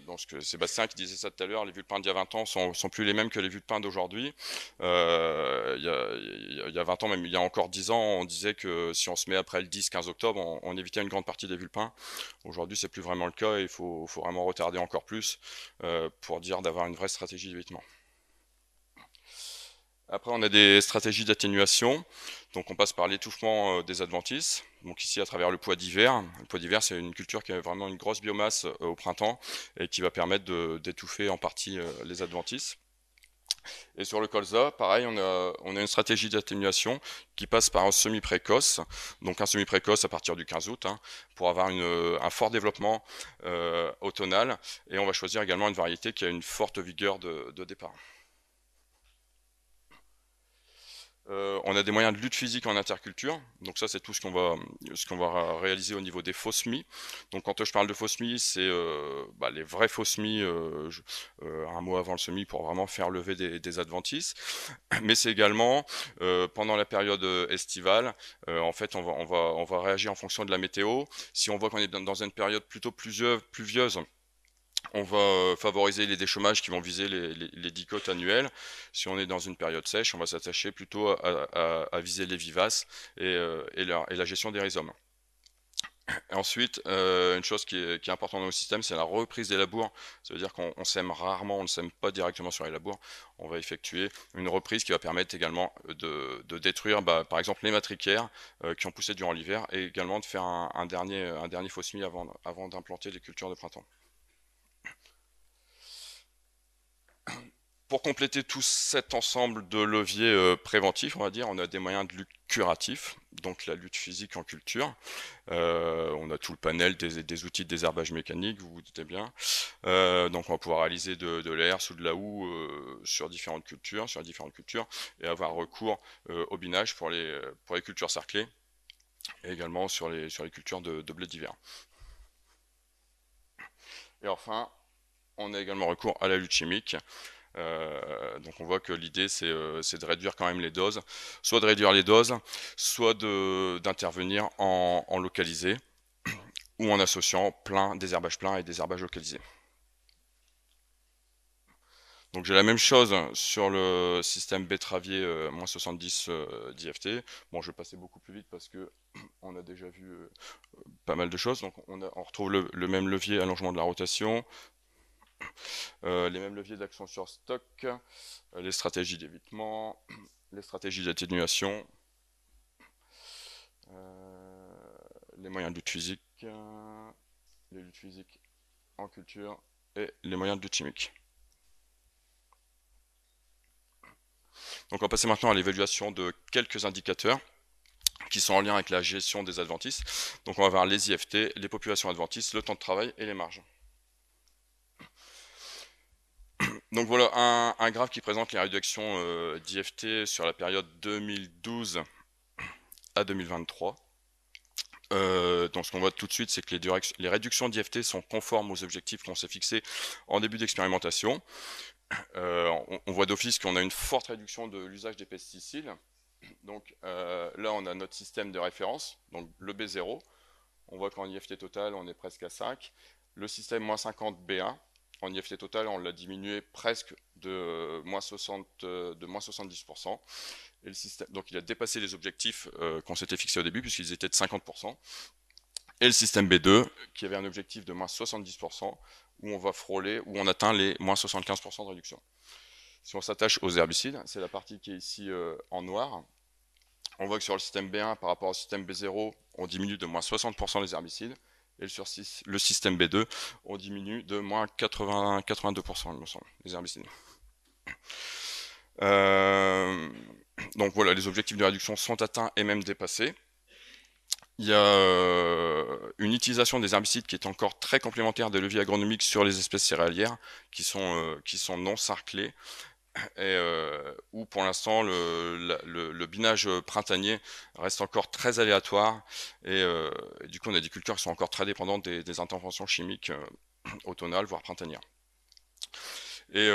donc Sébastien qui disait ça tout à l'heure, les vulpins d'il y a 20 ans sont plus les mêmes que les vulpins d'aujourd'hui. Il y a 20 ans, même il y a encore 10 ans, on disait que si on se met après le 10-15 octobre, on évitait une grande partie des vulpins. Aujourd'hui, c'est plus vraiment le cas et il faut vraiment retarder encore plus pour dire d'avoir une vraie stratégie d'évitement. Après, on a des stratégies d'atténuation. Donc, on passe par l'étouffement des adventices. Donc, ici, à travers le pois d'hiver. Le pois d'hiver, c'est une culture qui a vraiment une grosse biomasse au printemps et qui va permettre d'étouffer en partie les adventices. Et sur le colza, pareil, on a une stratégie d'atténuation qui passe par un semis précoce. Donc, un semis précoce à partir du 15 août pour avoir un fort développement automnal. Et on va choisir également une variété qui a une forte vigueur de départ. On a des moyens de lutte physique en interculture, donc ça c'est tout ce qu'on va réaliser au niveau des fosses mie. Donc quand je parle de fosses mie, c'est les vrais fosses mie, un mois avant le semis pour vraiment faire lever des adventices. Mais c'est également pendant la période estivale, en fait on va réagir en fonction de la météo. Si on voit qu'on est dans une période plutôt pluvieuse, on va favoriser les déchômages qui vont viser les dicotes annuelles. Si on est dans une période sèche, on va s'attacher plutôt à viser les vivaces et la gestion des rhizomes. Et ensuite, une chose qui est importante dans le système, c'est la reprise des labours. Ça veut dire qu'on sème rarement, on ne sème pas directement sur les labours. On va effectuer une reprise qui va permettre également de détruire, par exemple, les matricaires qui ont poussé durant l'hiver, et également de faire un dernier faux semis avant d'implanter les cultures de printemps. Pour compléter tout cet ensemble de leviers préventifs, on va dire, on a des moyens de lutte curatifs, donc la lutte physique en culture. On a tout le panel des outils de désherbage mécanique, vous vous doutez bien. Donc on va pouvoir réaliser de l'herse ou de la houe sur différentes cultures, et avoir recours au binage pour les cultures sarclées, et également sur les cultures de blé d'hiver. Et enfin, on a également recours à la lutte chimique. Donc on voit que l'idée c'est de réduire quand même les doses, soit de réduire les doses, soit d'intervenir en localisé ou en associant désherbage plein et désherbage localisé. Donc j'ai la même chose sur le système betteravier moins 70 d'IFT. Bon, je vais passer beaucoup plus vite parce que on a déjà vu pas mal de choses. Donc on retrouve le même levier allongement de la rotation, les mêmes leviers d'action sur stock, les stratégies d'évitement, les stratégies d'atténuation, les moyens de lutte physique, les luttes physiques en culture et les moyens de lutte chimique. Donc on va passer maintenant à l'évaluation de quelques indicateurs qui sont en lien avec la gestion des adventices. Donc on va voir les IFT, les populations adventices, le temps de travail et les marges. Donc voilà un graphe qui présente les réductions d'IFT sur la période 2012 à 2023. Donc ce qu'on voit tout de suite, c'est que les réductions d'IFT sont conformes aux objectifs qu'on s'est fixés en début d'expérimentation. On voit d'office qu'on a une forte réduction de l'usage des pesticides. Donc là, on a notre système de référence, donc le B0. On voit qu'en IFT total, on est presque à 5. Le système moins 50 B1, en IFT total, on l'a diminué presque de moins 70%. Et le système, donc il a dépassé les objectifs qu'on s'était fixés au début, puisqu'ils étaient de 50%. Et le système B2, qui avait un objectif de moins 70%, où on va frôler, où on atteint les moins 75% de réduction. Si on s'attache aux herbicides, c'est la partie qui est ici en noir. On voit que sur le système B1 par rapport au système B0, on diminue de moins 60% les herbicides. Et sur le système B2, on diminue de moins 82%, il me semble, les herbicides. Donc voilà, les objectifs de réduction sont atteints et même dépassés. Il y a une utilisation des herbicides qui est encore très complémentaire des leviers agronomiques sur les espèces céréalières qui sont non sarclées. Et où pour l'instant le binage printanier reste encore très aléatoire et du coup on a des cultures qui sont encore très dépendantes des interventions chimiques automnales voire printanières. Et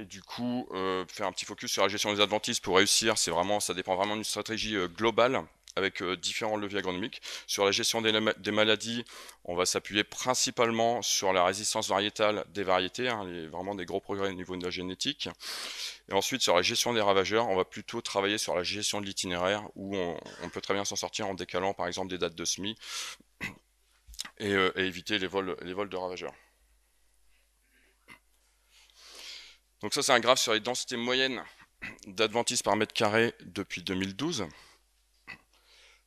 du coup faire un petit focus sur la gestion des adventices pour réussir, ça dépend vraiment d'une stratégie globale avec différents leviers agronomiques. Sur la gestion des maladies, on va s'appuyer principalement sur la résistance variétale des variétés, vraiment des gros progrès au niveau de la génétique. Et ensuite, sur la gestion des ravageurs, on va plutôt travailler sur la gestion de l'itinéraire, où on peut très bien s'en sortir en décalant par exemple des dates de semis et éviter les vols de ravageurs. Donc ça, c'est un graphe sur les densités moyennes d'adventices par mètre carré depuis 2012.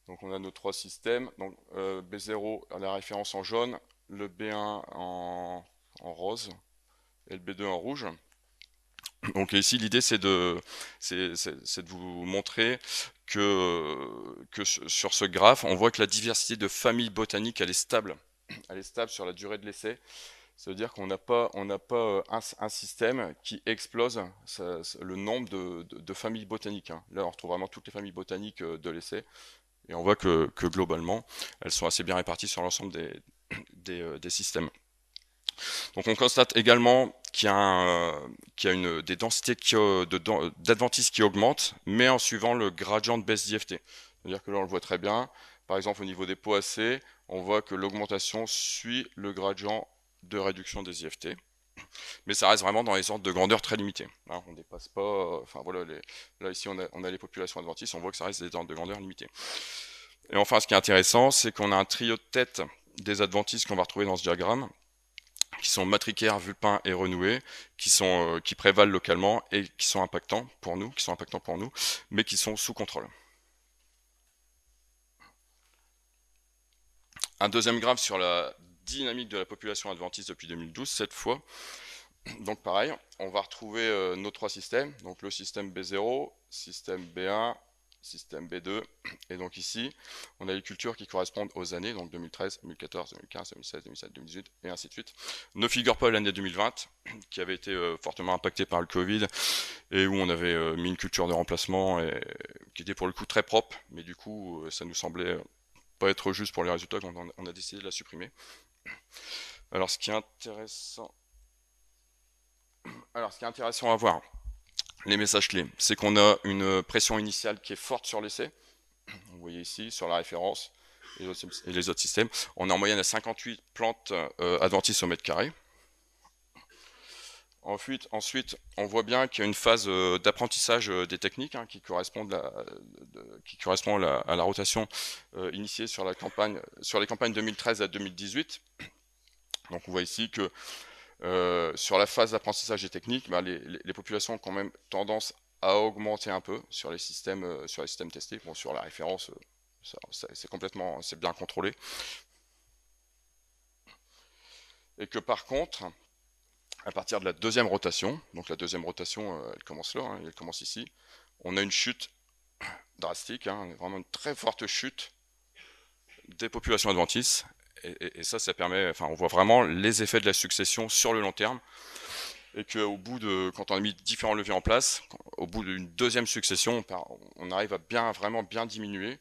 Donc on a nos trois systèmes, donc B0 à la référence en jaune, le B1 en rose et le B2 en rouge. Donc ici l'idée c'est de vous montrer que sur ce graphe on voit que la diversité de familles botaniques elle est stable sur la durée de l'essai Ça veut dire qu'on n'a pas, un système qui explose le nombre de familles botaniques, hein. Là, on retrouve vraiment toutes les familles botaniques de l'essai, et on voit que globalement, elles sont assez bien réparties sur l'ensemble des systèmes. Donc on constate également qu'il y a des densités d'adventices qui augmentent, mais en suivant le gradient de baisse d'IFT. C'est-à-dire que là, on le voit très bien. Par exemple, au niveau des POAC, on voit que l'augmentation suit le gradient de réduction des IFT. Mais ça reste vraiment dans les ordres de grandeur très limités. Hein, on ne dépasse pas. Enfin voilà, là ici on a les populations adventices, on voit que ça reste des ordres de grandeur limités. Et enfin, ce qui est intéressant, c'est qu'on a un trio de tête des adventices qu'on va retrouver dans ce diagramme, qui sont matricaires, vulpins et renoués, qui prévalent localement et qui sont impactants pour nous, mais qui sont sous contrôle. Un deuxième graphe sur la dynamique de la population adventiste depuis 2012, cette fois. Donc pareil, on va retrouver nos trois systèmes, donc le système B0, système B1, système B2, et donc ici, on a les cultures qui correspondent aux années, donc 2013, 2014, 2015, 2016, 2017, 2018, et ainsi de suite. Ne figure pas l'année 2020, qui avait été fortement impactée par le Covid, et où on avait mis une culture de remplacement, qui était pour le coup très propre, mais du coup, ça nous semblait pas être juste pour les résultats, donc on a décidé de la supprimer. Alors ce qui est intéressant à voir, les messages clés, c'est qu'on a une pression initiale qui est forte sur l'essai. Vous voyez ici, sur la référence et les autres systèmes. On est en moyenne à 58 plantes adventices au mètre carré. Ensuite, on voit bien qu'il y a une phase d'apprentissage des techniques, hein, qui correspond à la rotation initiée sur les campagnes 2013 à 2018. Donc on voit ici que sur la phase d'apprentissage des techniques, les populations ont quand même tendance à augmenter un peu sur les systèmes testés. Bon, sur la référence, c'est bien contrôlé. Et que par contre, à partir de la deuxième rotation, donc la deuxième rotation, elle commence là, hein, elle commence ici, on a une chute drastique, hein, vraiment une très forte chute des populations adventices. Et ça permet, enfin, on voit vraiment les effets de la succession sur le long terme. Et qu'au bout quand on a mis différents leviers en place, au bout d'une deuxième succession, on arrive à vraiment bien diminuer.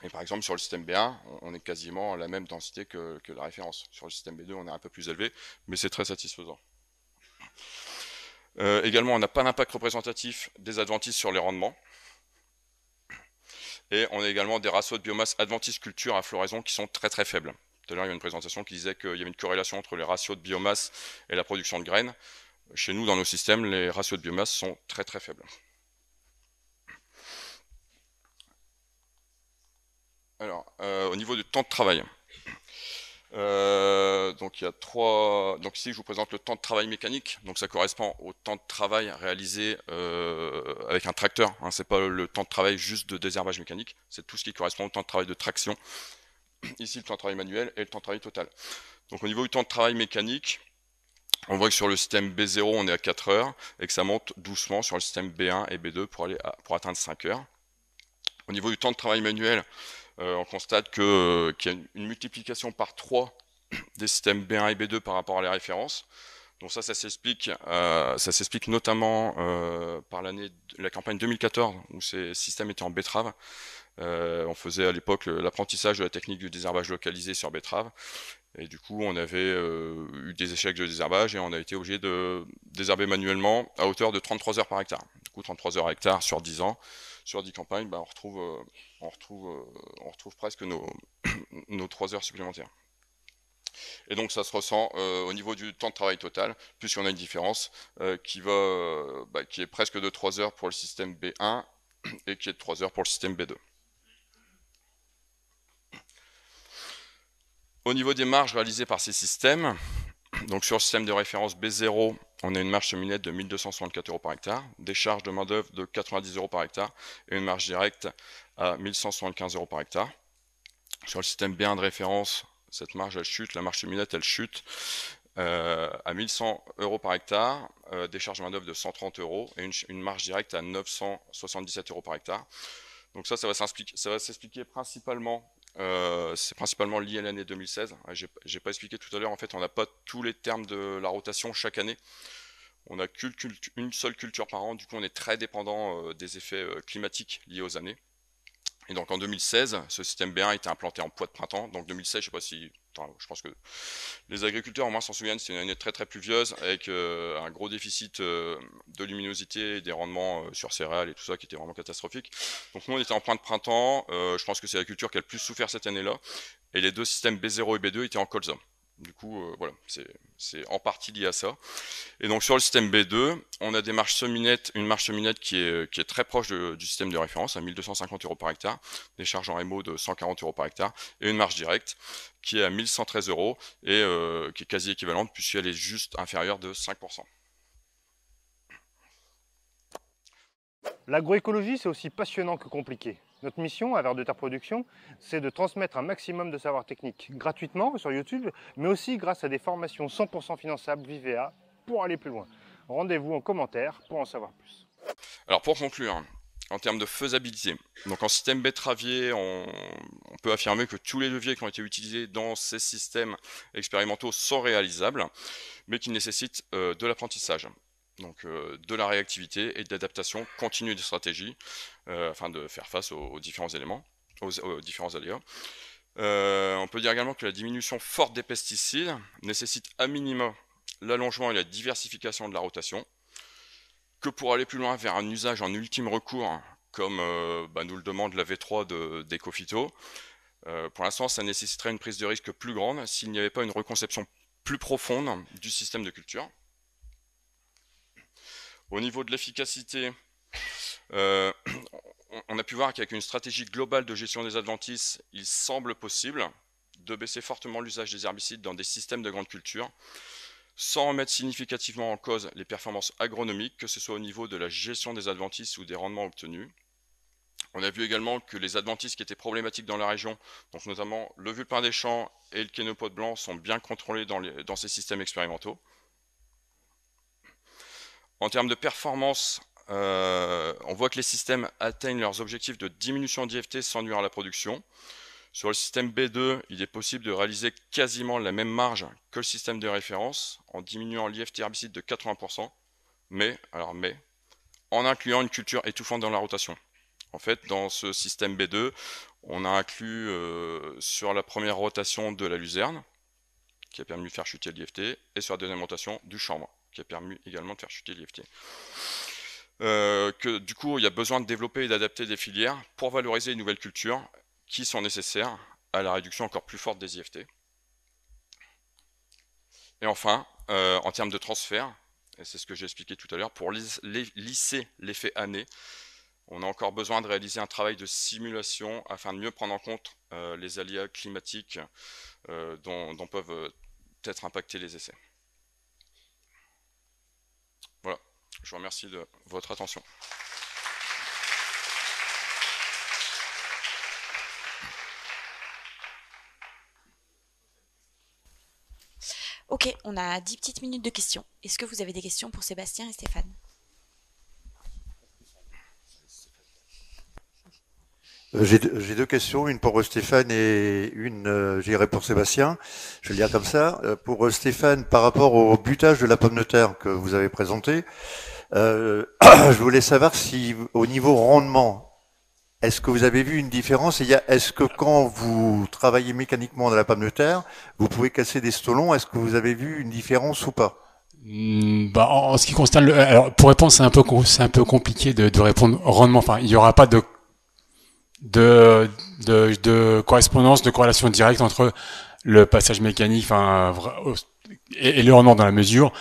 Et par exemple, sur le système B1, on est quasiment à la même densité que la référence. Sur le système B2, on est un peu plus élevé, mais c'est très satisfaisant. Également, on n'a pas d'impact représentatif des adventices sur les rendements. Et on a également des ratios de biomasse adventice culture à floraison qui sont très très faibles. Tout à l'heure, il y a une présentation qui disait qu'il y avait une corrélation entre les ratios de biomasse et la production de graines. Chez nous, dans nos systèmes, les ratios de biomasse sont très très faibles. Alors, au niveau du temps de travail, donc ici je vous présente le temps de travail mécanique. Donc ça correspond au temps de travail réalisé avec un tracteur, hein. C'est pas le temps de travail juste de désherbage mécanique, c'est tout ce qui correspond au temps de travail de traction. Ici le temps de travail manuel et le temps de travail total. Donc au niveau du temps de travail mécanique, on voit que sur le système B0 on est à 4 heures et que ça monte doucement sur le système B1 et B2 pour atteindre 5 heures. Au niveau du temps de travail manuel, on constate qu'il y a une multiplication par 3 des systèmes B1 et B2 par rapport à les références. Donc ça s'explique notamment par la campagne 2014 où ces systèmes étaient en betterave. On faisait à l'époque l'apprentissage de la technique du désherbage localisé sur betterave. Et du coup, on avait eu des échecs de désherbage et on a été obligé de désherber manuellement à hauteur de 33 heures par hectare. Du coup, 33 heures par hectare sur 10 ans. Sur 10 campagnes, on retrouve presque nos 3 heures supplémentaires. Et donc ça se ressent au niveau du temps de travail total, puisqu'on a une différence qui est presque de 3 heures pour le système B1 et qui est de 3 heures pour le système B2. Au niveau des marges réalisées par ces systèmes, donc sur le système de référence B0, on a une marge semi-nette de 1264 € par hectare, des charges de main-d'œuvre de 90 € par hectare et une marge directe à 1175 € par hectare. Sur le système B1 de référence, cette marge elle chute, la marge semi-nette elle chute à 1100 € par hectare, des charges de main-d'œuvre de 130 € et une marge directe à 977 € par hectare. Donc ça va s'expliquer principalement C'est principalement lié à l'année 2016. J'ai pas expliqué tout à l'heure, en fait, on n'a pas tous les termes de la rotation chaque année. On n'a qu'une seule culture par an, du coup on est très dépendant des effets climatiques liés aux années. Et donc en 2016, ce système B1 était implanté en poids de printemps. Donc 2016, je sais pas si, je pense que les agriculteurs au moins s'en souviennent, c'est une année très très pluvieuse avec un gros déficit de luminosité et des rendements sur céréales et tout ça qui était vraiment catastrophique. Donc nous on était en point de printemps, je pense que c'est la culture qui a le plus souffert cette année-là. Et les deux systèmes B0 et B2 étaient en colza. Du coup, voilà, c'est en partie lié à ça. Et donc sur le système B2, on a des marges semi-nettes, une marge semi-nette qui est très proche du système de référence, à 1250 € par hectare, des charges en MO de 140 € par hectare, et une marge directe qui est à 1113 € et qui est quasi équivalente puisqu'elle est juste inférieure de 5%. L'agroécologie, c'est aussi passionnant que compliqué. Notre mission à Vers de Terre Production, c'est de transmettre un maximum de savoir technique gratuitement sur YouTube, mais aussi grâce à des formations 100% finançables Vivea pour aller plus loin. Rendez-vous en commentaire pour en savoir plus. Alors pour conclure, en termes de faisabilité, donc en système betteravier, on peut affirmer que tous les leviers qui ont été utilisés dans ces systèmes expérimentaux sont réalisables, mais qui nécessitent de l'apprentissage. Donc de la réactivité et de l'adaptation continue des stratégies afin de faire face aux différents éléments, aux différents aléas. On peut dire également que la diminution forte des pesticides nécessite à minima l'allongement et la diversification de la rotation, que pour aller plus loin vers un usage en ultime recours, comme nous le demande la V3 d'Ecophyto, pour l'instant ça nécessiterait une prise de risque plus grande s'il n'y avait pas une reconception plus profonde du système de culture. Au niveau de l'efficacité, on a pu voir qu'avec une stratégie globale de gestion des adventices, il semble possible de baisser fortement l'usage des herbicides dans des systèmes de grande culture, sans remettre significativement en cause les performances agronomiques, que ce soit au niveau de la gestion des adventices ou des rendements obtenus. On a vu également que les adventices qui étaient problématiques dans la région, donc notamment le vulpin des champs et le kénopode blanc, sont bien contrôlés dans ces systèmes expérimentaux. En termes de performance, on voit que les systèmes atteignent leurs objectifs de diminution d'IFT sans nuire à la production. Sur le système B2, il est possible de réaliser quasiment la même marge que le système de référence en diminuant l'IFT herbicide de 80%, mais en incluant une culture étouffante dans la rotation. En fait, dans ce système B2, on a inclus sur la première rotation de la luzerne, qui a permis de faire chuter l'IFT, et sur la deuxième rotation du chanvre, qui a permis également de faire chuter l'IFT. Du coup, il y a besoin de développer et d'adapter des filières pour valoriser les nouvelles cultures qui sont nécessaires à la réduction encore plus forte des IFT. Et enfin, en termes de transfert, et c'est ce que j'ai expliqué tout à l'heure, pour lisser l'effet année, on a encore besoin de réaliser un travail de simulation afin de mieux prendre en compte les aléas climatiques dont peuvent être impactés les essais. Voilà, je vous remercie de votre attention. Ok, on a 10 petites minutes de questions. Est-ce que vous avez des questions pour Sébastien et Stéphane? J'ai deux questions, une pour Stéphane et une, j'irai pour Sébastien. Je vais le dire comme ça. Pour Stéphane, par rapport au butage de la pomme de terre que vous avez présenté, je voulais savoir si, au niveau rendement, est-ce que vous avez vu une différence? Est-ce que quand vous travaillez mécaniquement dans la pomme de terre, vous pouvez casser des stolons? Est-ce que vous avez vu une différence ou pas? En ce qui concerne alors pour répondre, c'est un peu compliqué de répondre au rendement. Enfin, il n'y aura pas de correspondance, de corrélation directe entre le passage mécanique, et le rendement, dans la mesure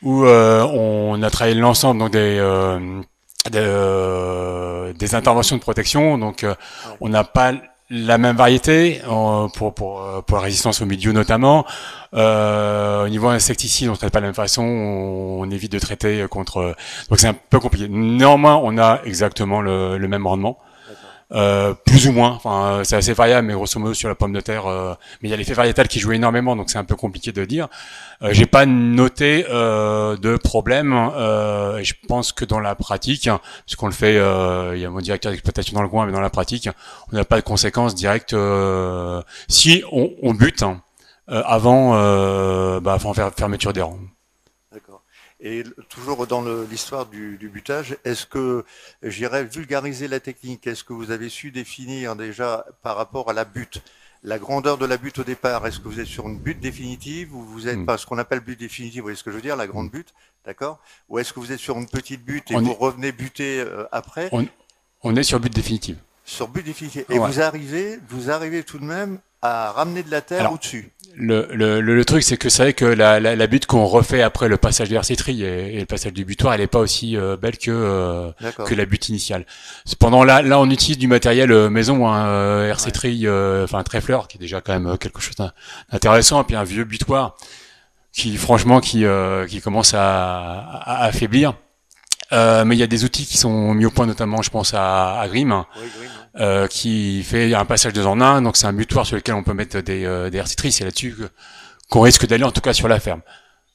où on a travaillé l'ensemble donc des interventions de protection, donc on n'a pas la même variété pour la résistance au milieu notamment. Au niveau insecticide, on ne traite pas de la même façon, on évite de traiter contre. Donc c'est un peu compliqué. Néanmoins, on a exactement le même rendement. plus ou moins. Enfin, c'est assez variable, mais grosso modo sur la pomme de terre. Mais il y a l'effet variétal qui joue énormément, donc c'est un peu compliqué de dire. J'ai pas noté de problème. Et je pense que dans la pratique, puisqu'on le fait, il y a mon directeur d'exploitation dans le coin, mais dans la pratique, on n'a pas de conséquences directes. Si on bute avant fermeture des rangs. D'accord. Et toujours dans l'histoire du butage, est-ce que, j'irais vulgariser la technique, est-ce que vous avez su définir déjà par rapport à la butte, la grandeur de la butte au départ, est-ce que vous êtes sur une butte définitive ou vous êtes pas ce qu'on appelle butte définitive, vous voyez ce que je veux dire, la grande butte, d'accord? Ou est-ce que vous êtes sur une petite butte et vous revenez buter après? On est sur butte définitive. Sur but définitif. Et ouais. vous arrivez tout de même à ramener de la terre au-dessus. Le truc, c'est que c'est vrai que la butte qu'on refait après le passage de RC-Tri et le passage du butoir, elle est pas aussi belle que la butte initiale. Cependant, là, on utilise du matériel maison, RC-Tri, un trèfleur, qui est déjà quand même quelque chose d'intéressant, et puis un vieux butoir qui, franchement, qui commence à affaiblir. Mais il y a des outils qui sont mis au point, notamment, je pense à Grimm, qui fait un passage 2 en 1. Donc c'est un butoir sur lequel on peut mettre des RC-Tri. C'est là-dessus qu'on risque d'aller, en tout cas sur la ferme.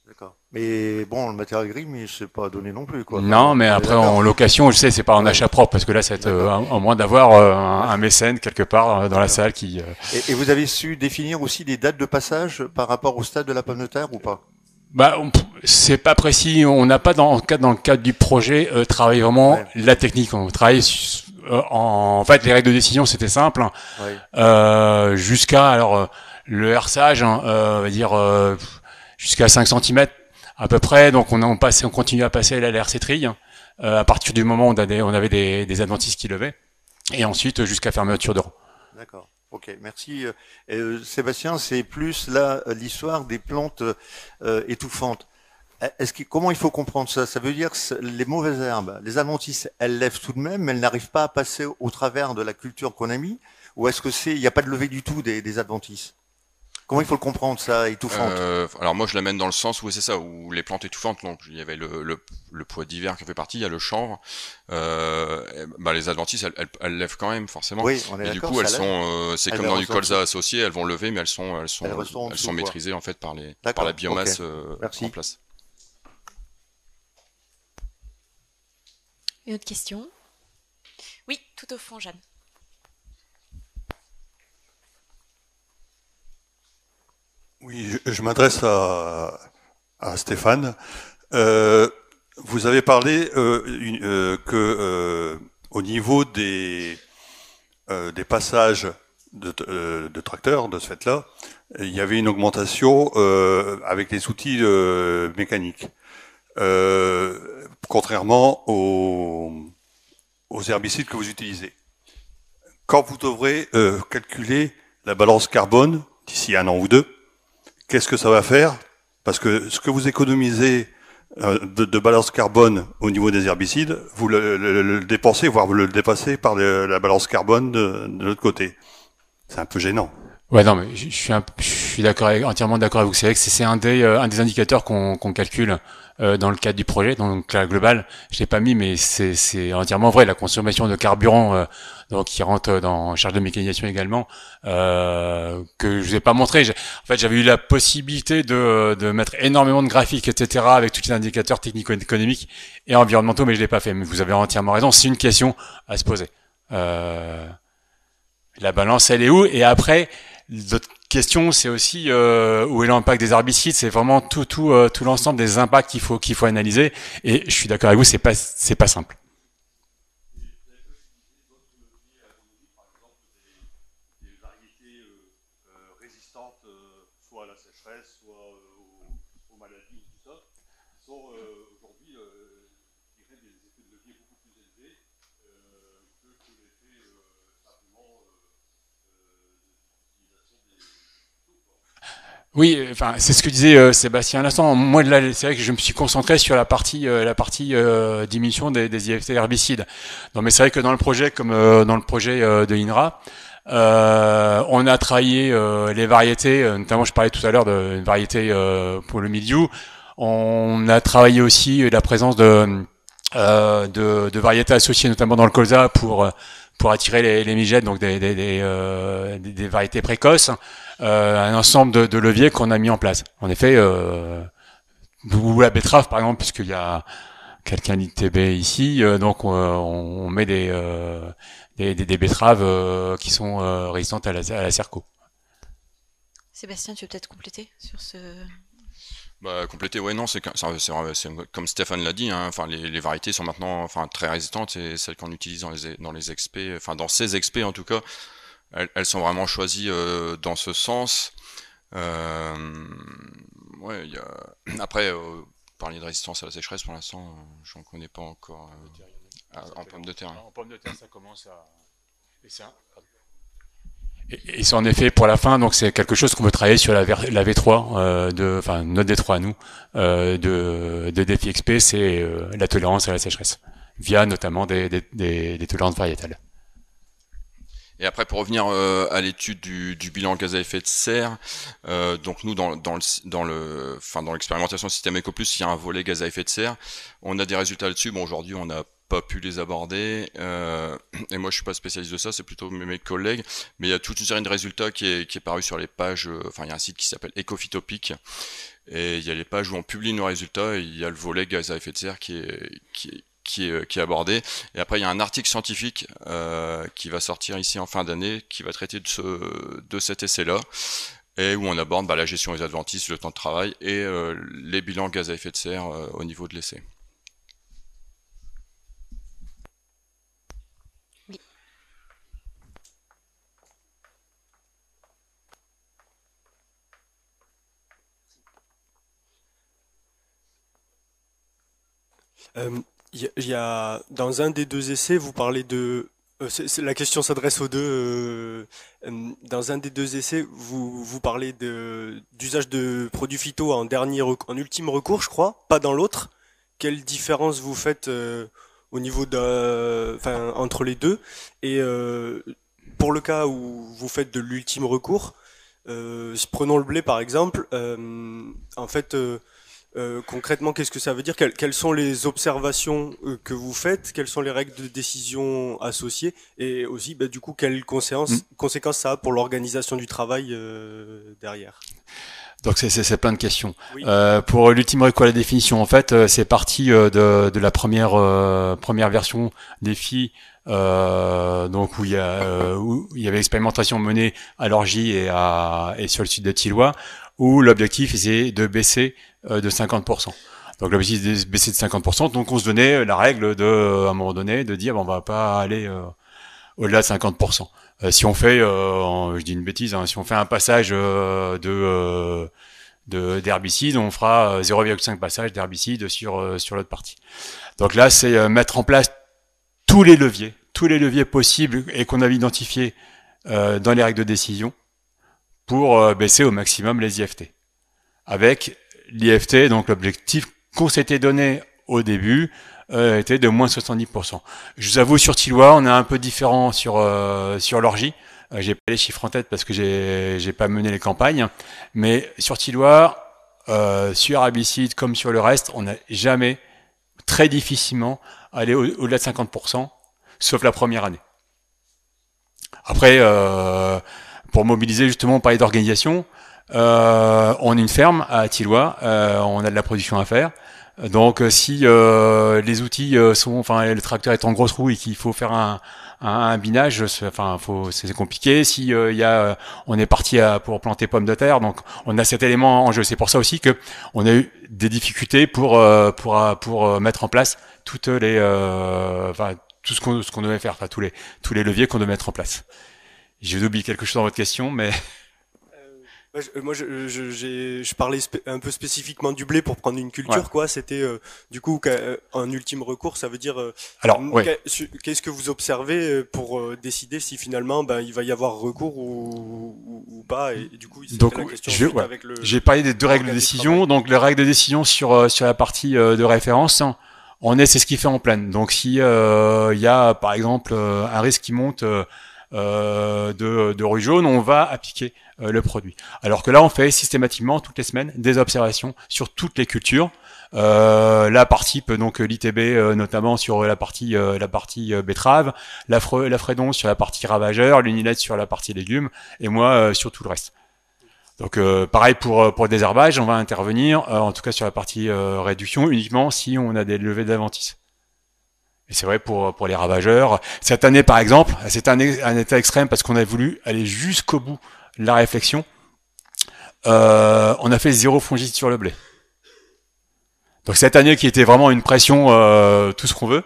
D'accord. Mais bon, le matériel Grimm, c'est pas donné non plus, quoi. Non, mais après en location, je sais, c'est pas en achat propre, parce que là, c'est au moins d'avoir un mécène quelque part dans la salle qui. Et vous avez su définir aussi des dates de passage par rapport au stade de la pomme de terre ou pas? C'est pas précis. On n'a pas dans le cadre du projet travaillé vraiment la technique. On travaille en fait les règles de décision, c'était simple. Jusqu'à le herçage, on va dire jusqu'à 5 cm à peu près. Donc on continue à passer la RC-Tri à partir du moment où on avait des adventices qui levaient, et ensuite jusqu'à fermeture de rang. D'accord. Ok, merci. Sébastien, c'est plus là l'histoire des plantes étouffantes. Comment il faut comprendre ça? Ça veut dire que les mauvaises herbes, les adventices, elles lèvent tout de même, mais elles n'arrivent pas à passer au travers de la culture qu'on a mis? Ou est-ce que il n'y a pas de levée du tout des adventices? Comment il faut le comprendre, ça, étouffante? Alors moi je l'amène dans le sens où c'est ça, où les plantes étouffantes, donc il y avait le pois d'hiver qui fait partie, il y a le chanvre, les adventices elles lèvent quand même forcément. Oui, on est d'accord. Et du coup elles sont, c'est comme dans du colza associé, elles vont lever, mais elles sont maîtrisées en fait par la biomasse en place. Une autre question? Oui, tout au fond, Jeanne. Oui, je m'adresse à Stéphane. Vous avez parlé que au niveau des passages de tracteurs, de ce fait-là, il y avait une augmentation avec les outils mécaniques. Contrairement aux herbicides que vous utilisez. Quand vous devrez calculer la balance carbone d'ici 1 an ou 2, qu'est-ce que ça va faire? Parce que ce que vous économisez de balance carbone au niveau des herbicides, vous le dépensez, voire vous le dépassez par la balance carbone de l'autre côté. C'est un peu gênant. Ouais, non, mais je suis entièrement d'accord avec vous. C'est vrai que c'est un des indicateurs qu'on calcule dans le cadre du projet, dans le cadre global. Je l'ai pas mis, mais c'est entièrement vrai. La consommation de carburant, donc qui rentre dans charge de mécanisation également, que je vous ai pas montré. En fait, j'avais eu la possibilité de mettre énormément de graphiques, etc., avec tous les indicateurs technico-économiques et environnementaux, mais je l'ai pas fait. Mais vous avez entièrement raison. C'est une question à se poser. La balance, elle est où? Et après, l'autre question, c'est aussi où est l'impact des herbicides. C'est vraiment tout l'ensemble des impacts qu'il faut analyser. Et je suis d'accord avec vous, c'est pas simple. Des variétés résistantes soit à la sécheresse, soit aux maladies, tout ça, sont aujourd'hui des effets de levier beaucoup plus élevés que l'effet simplement d'utilisation des. Oui, enfin, c'est ce que disait Sébastien à l'instant. Moi, là, c'est vrai que je me suis concentré sur la partie diminution des effets herbicides. Non, mais c'est vrai que dans le projet, comme dans le projet de l'INRA, on a travaillé les variétés, notamment je parlais tout à l'heure d'une variété pour le mildiou. On a travaillé aussi la présence de variétés associées, notamment dans le colza, pour pour attirer les migettes, donc des variétés précoces, un ensemble de leviers qu'on a mis en place. En effet, ou la betterave par exemple, puisqu'il y a quelqu'un d'ITB ici, donc on met des betteraves qui sont résistantes à la cerco. Sébastien, tu veux peut-être compléter sur ce... Bah, compléter, ouais, non, c'est comme Stéphane l'a dit, hein, enfin, les variétés sont maintenant, enfin, très résistantes et celles qu'on utilise dans les XP, enfin, dans ces XP en tout cas, elles sont vraiment choisies dans ce sens. Ouais, après, parler de résistance à la sécheresse, pour l'instant, j'en connais pas encore en pommes de terre. En pommes de terre, ça commence à... Et c'est en effet pour la fin, donc c'est quelque chose qu'on veut travailler sur la V3, enfin notre D3 à nous, de défi XP, c'est la tolérance à la sécheresse, via notamment des tolérances variétales. Et après, pour revenir à l'étude du bilan gaz à effet de serre, donc nous dans l'expérimentation système EcoPlus, il y a un volet gaz à effet de serre. On a des résultats là-dessus. Bon, aujourd'hui, on n'a pas pu les aborder. Et moi, je suis pas spécialiste de ça, c'est plutôt mes collègues. Mais il y a toute une série de résultats qui est paru sur les pages. Enfin, il y a un site qui s'appelle Ecophytopic. Et il y a les pages où on publie nos résultats. Et il y a le volet gaz à effet de serre qui est abordé. Et après, il y a un article scientifique qui va sortir ici en fin d'année, qui va traiter de cet essai-là, et où on aborde la gestion des adventices, le temps de travail, et les bilans gaz à effet de serre au niveau de l'essai. Oui. Il y a dans un des deux essais, vous parlez de la question s'adresse aux deux. Dans un des deux essais, vous parlez d'usage de produits phyto en en ultime recours, je crois, pas dans l'autre. Quelle différence vous faites au niveau entre les deux? Et pour le cas où vous faites de l'ultime recours, prenons le blé par exemple. En fait. Concrètement, qu'est-ce que ça veut dire? Quelles sont les observations que vous faites? Quelles sont les règles de décision associées? Et aussi, du coup, quelles conséquences ça a pour l'organisation du travail derrière? Donc c'est plein de questions. Oui. Pour l'ultime recours à la définition, en fait, c'est parti de la première version défi, donc où il y avait l'expérimentation menée à l'Orgie et sur le sud de Tilloy, où l'objectif c'est de baisser de 50%. Donc l'objectif est de baisser de 50%, donc on se donnait la règle à un moment donné de dire on va pas aller au-delà de 50%. Si on fait, je dis une bêtise, hein, si on fait un passage d'herbicide, on fera 0,5 passages d'herbicide sur l'autre partie. Donc là, c'est mettre en place tous les leviers possibles et qu'on avait identifiés dans les règles de décision pour baisser au maximum les IFT. Avec l'IFT, donc l'objectif qu'on s'était donné au début était de moins 70%. Je vous avoue, sur Tilloy, on est un peu différent sur l'Orgie. J'ai pas les chiffres en tête parce que j'ai pas mené les campagnes, mais sur Tilloy, sur herbicide comme sur le reste, on n'a jamais, très difficilement, allé au-delà de 50%, sauf la première année. Après, pour mobiliser justement, on parlait d'organisation. On est une ferme à Tilloy, on a de la production à faire. Donc si les outils le tracteur est en grosse roue et qu'il faut faire un binage, c'est compliqué. Si on est parti pour planter pommes de terre, donc on a cet élément en jeu. C'est pour ça aussi que on a eu des difficultés pour mettre en place toutes les tout ce qu'on devait faire, tous les leviers qu'on devait mettre en place. J'ai oublié quelque chose dans votre question, mais moi, je parlais un peu spécifiquement du blé pour prendre une culture, ouais. quoi. C'était du coup un ultime recours, ça veut dire. Alors, ouais. Qu'est-ce que vous observez pour décider si finalement il va y avoir recours ou pas? Et du coup, donc la question avec j'ai parlé des deux règles de décision. Donc les règles de décision sur la partie de référence, c'est ce qui fait en pleine. Donc si y a par exemple un risque qui monte de rouille jaune, on va appliquer le produit. Alors que là, on fait systématiquement toutes les semaines des observations sur toutes les cultures la partie donc l'ITB notamment sur la partie betterave, la Fredon sur la partie ravageur, l'Unilet sur la partie légumes, et moi sur tout le reste. Donc pareil pour le désherbage, on va intervenir en tout cas sur la partie réduction uniquement si on a des levées d'adventice. Et c'est vrai pour les ravageurs. Cette année par exemple, c'est un état extrême parce qu'on a voulu aller jusqu'au bout de la réflexion. On a fait 0 fongicide sur le blé. Donc cette année qui était vraiment une pression, tout ce qu'on veut.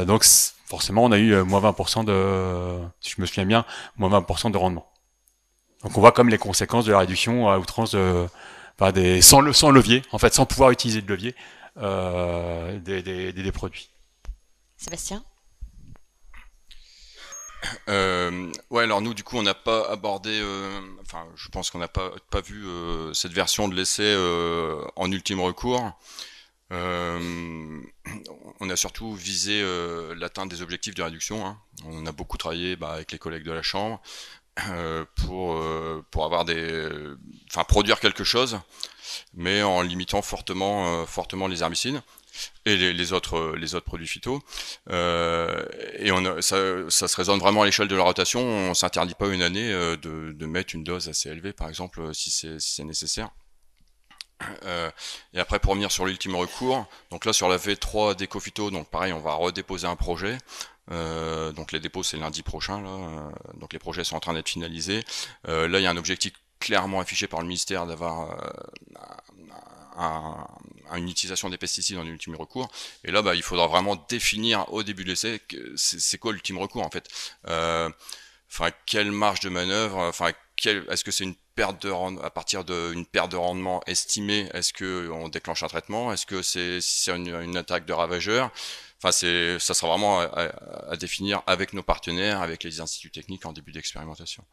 Donc forcément on a eu moins 20% si je me souviens bien, moins 20% de rendement. Donc on voit comme les conséquences de la réduction à outrance sans levier, en fait sans pouvoir utiliser de levier des produits. Sébastien? Ouais, alors nous du coup on n'a pas abordé, je pense qu'on n'a pas vu cette version de l'essai en ultime recours. On a surtout visé l'atteinte des objectifs de réduction, hein. On a beaucoup travaillé avec les collègues de la Chambre pour avoir produire quelque chose, mais en limitant fortement les herbicides et les autres produits phyto. Et ça se raisonne vraiment à l'échelle de la rotation. On s'interdit pas une année de mettre une dose assez élevée, par exemple, si c'est nécessaire. Et après, pour revenir sur l'ultime recours, donc là sur la V3 d'Ecophyto, donc pareil, on va redéposer un projet. Donc les dépôts c'est lundi prochain là, donc les projets sont en train d'être finalisés. Là il y a un objectif clairement affiché par le ministère d'avoir une utilisation des pesticides en ultime recours. Et là il faudra vraiment définir au début de l'essai c'est quoi l'ultime recours en fait. Quelle marge de manœuvre, est-ce que c'est une perte de rendement, à partir d'une perte de rendement estimée, est-ce que on déclenche un traitement, est-ce que c'est une attaque de ravageurs? Ça sera vraiment à définir avec nos partenaires, avec les instituts techniques en début d'expérimentation.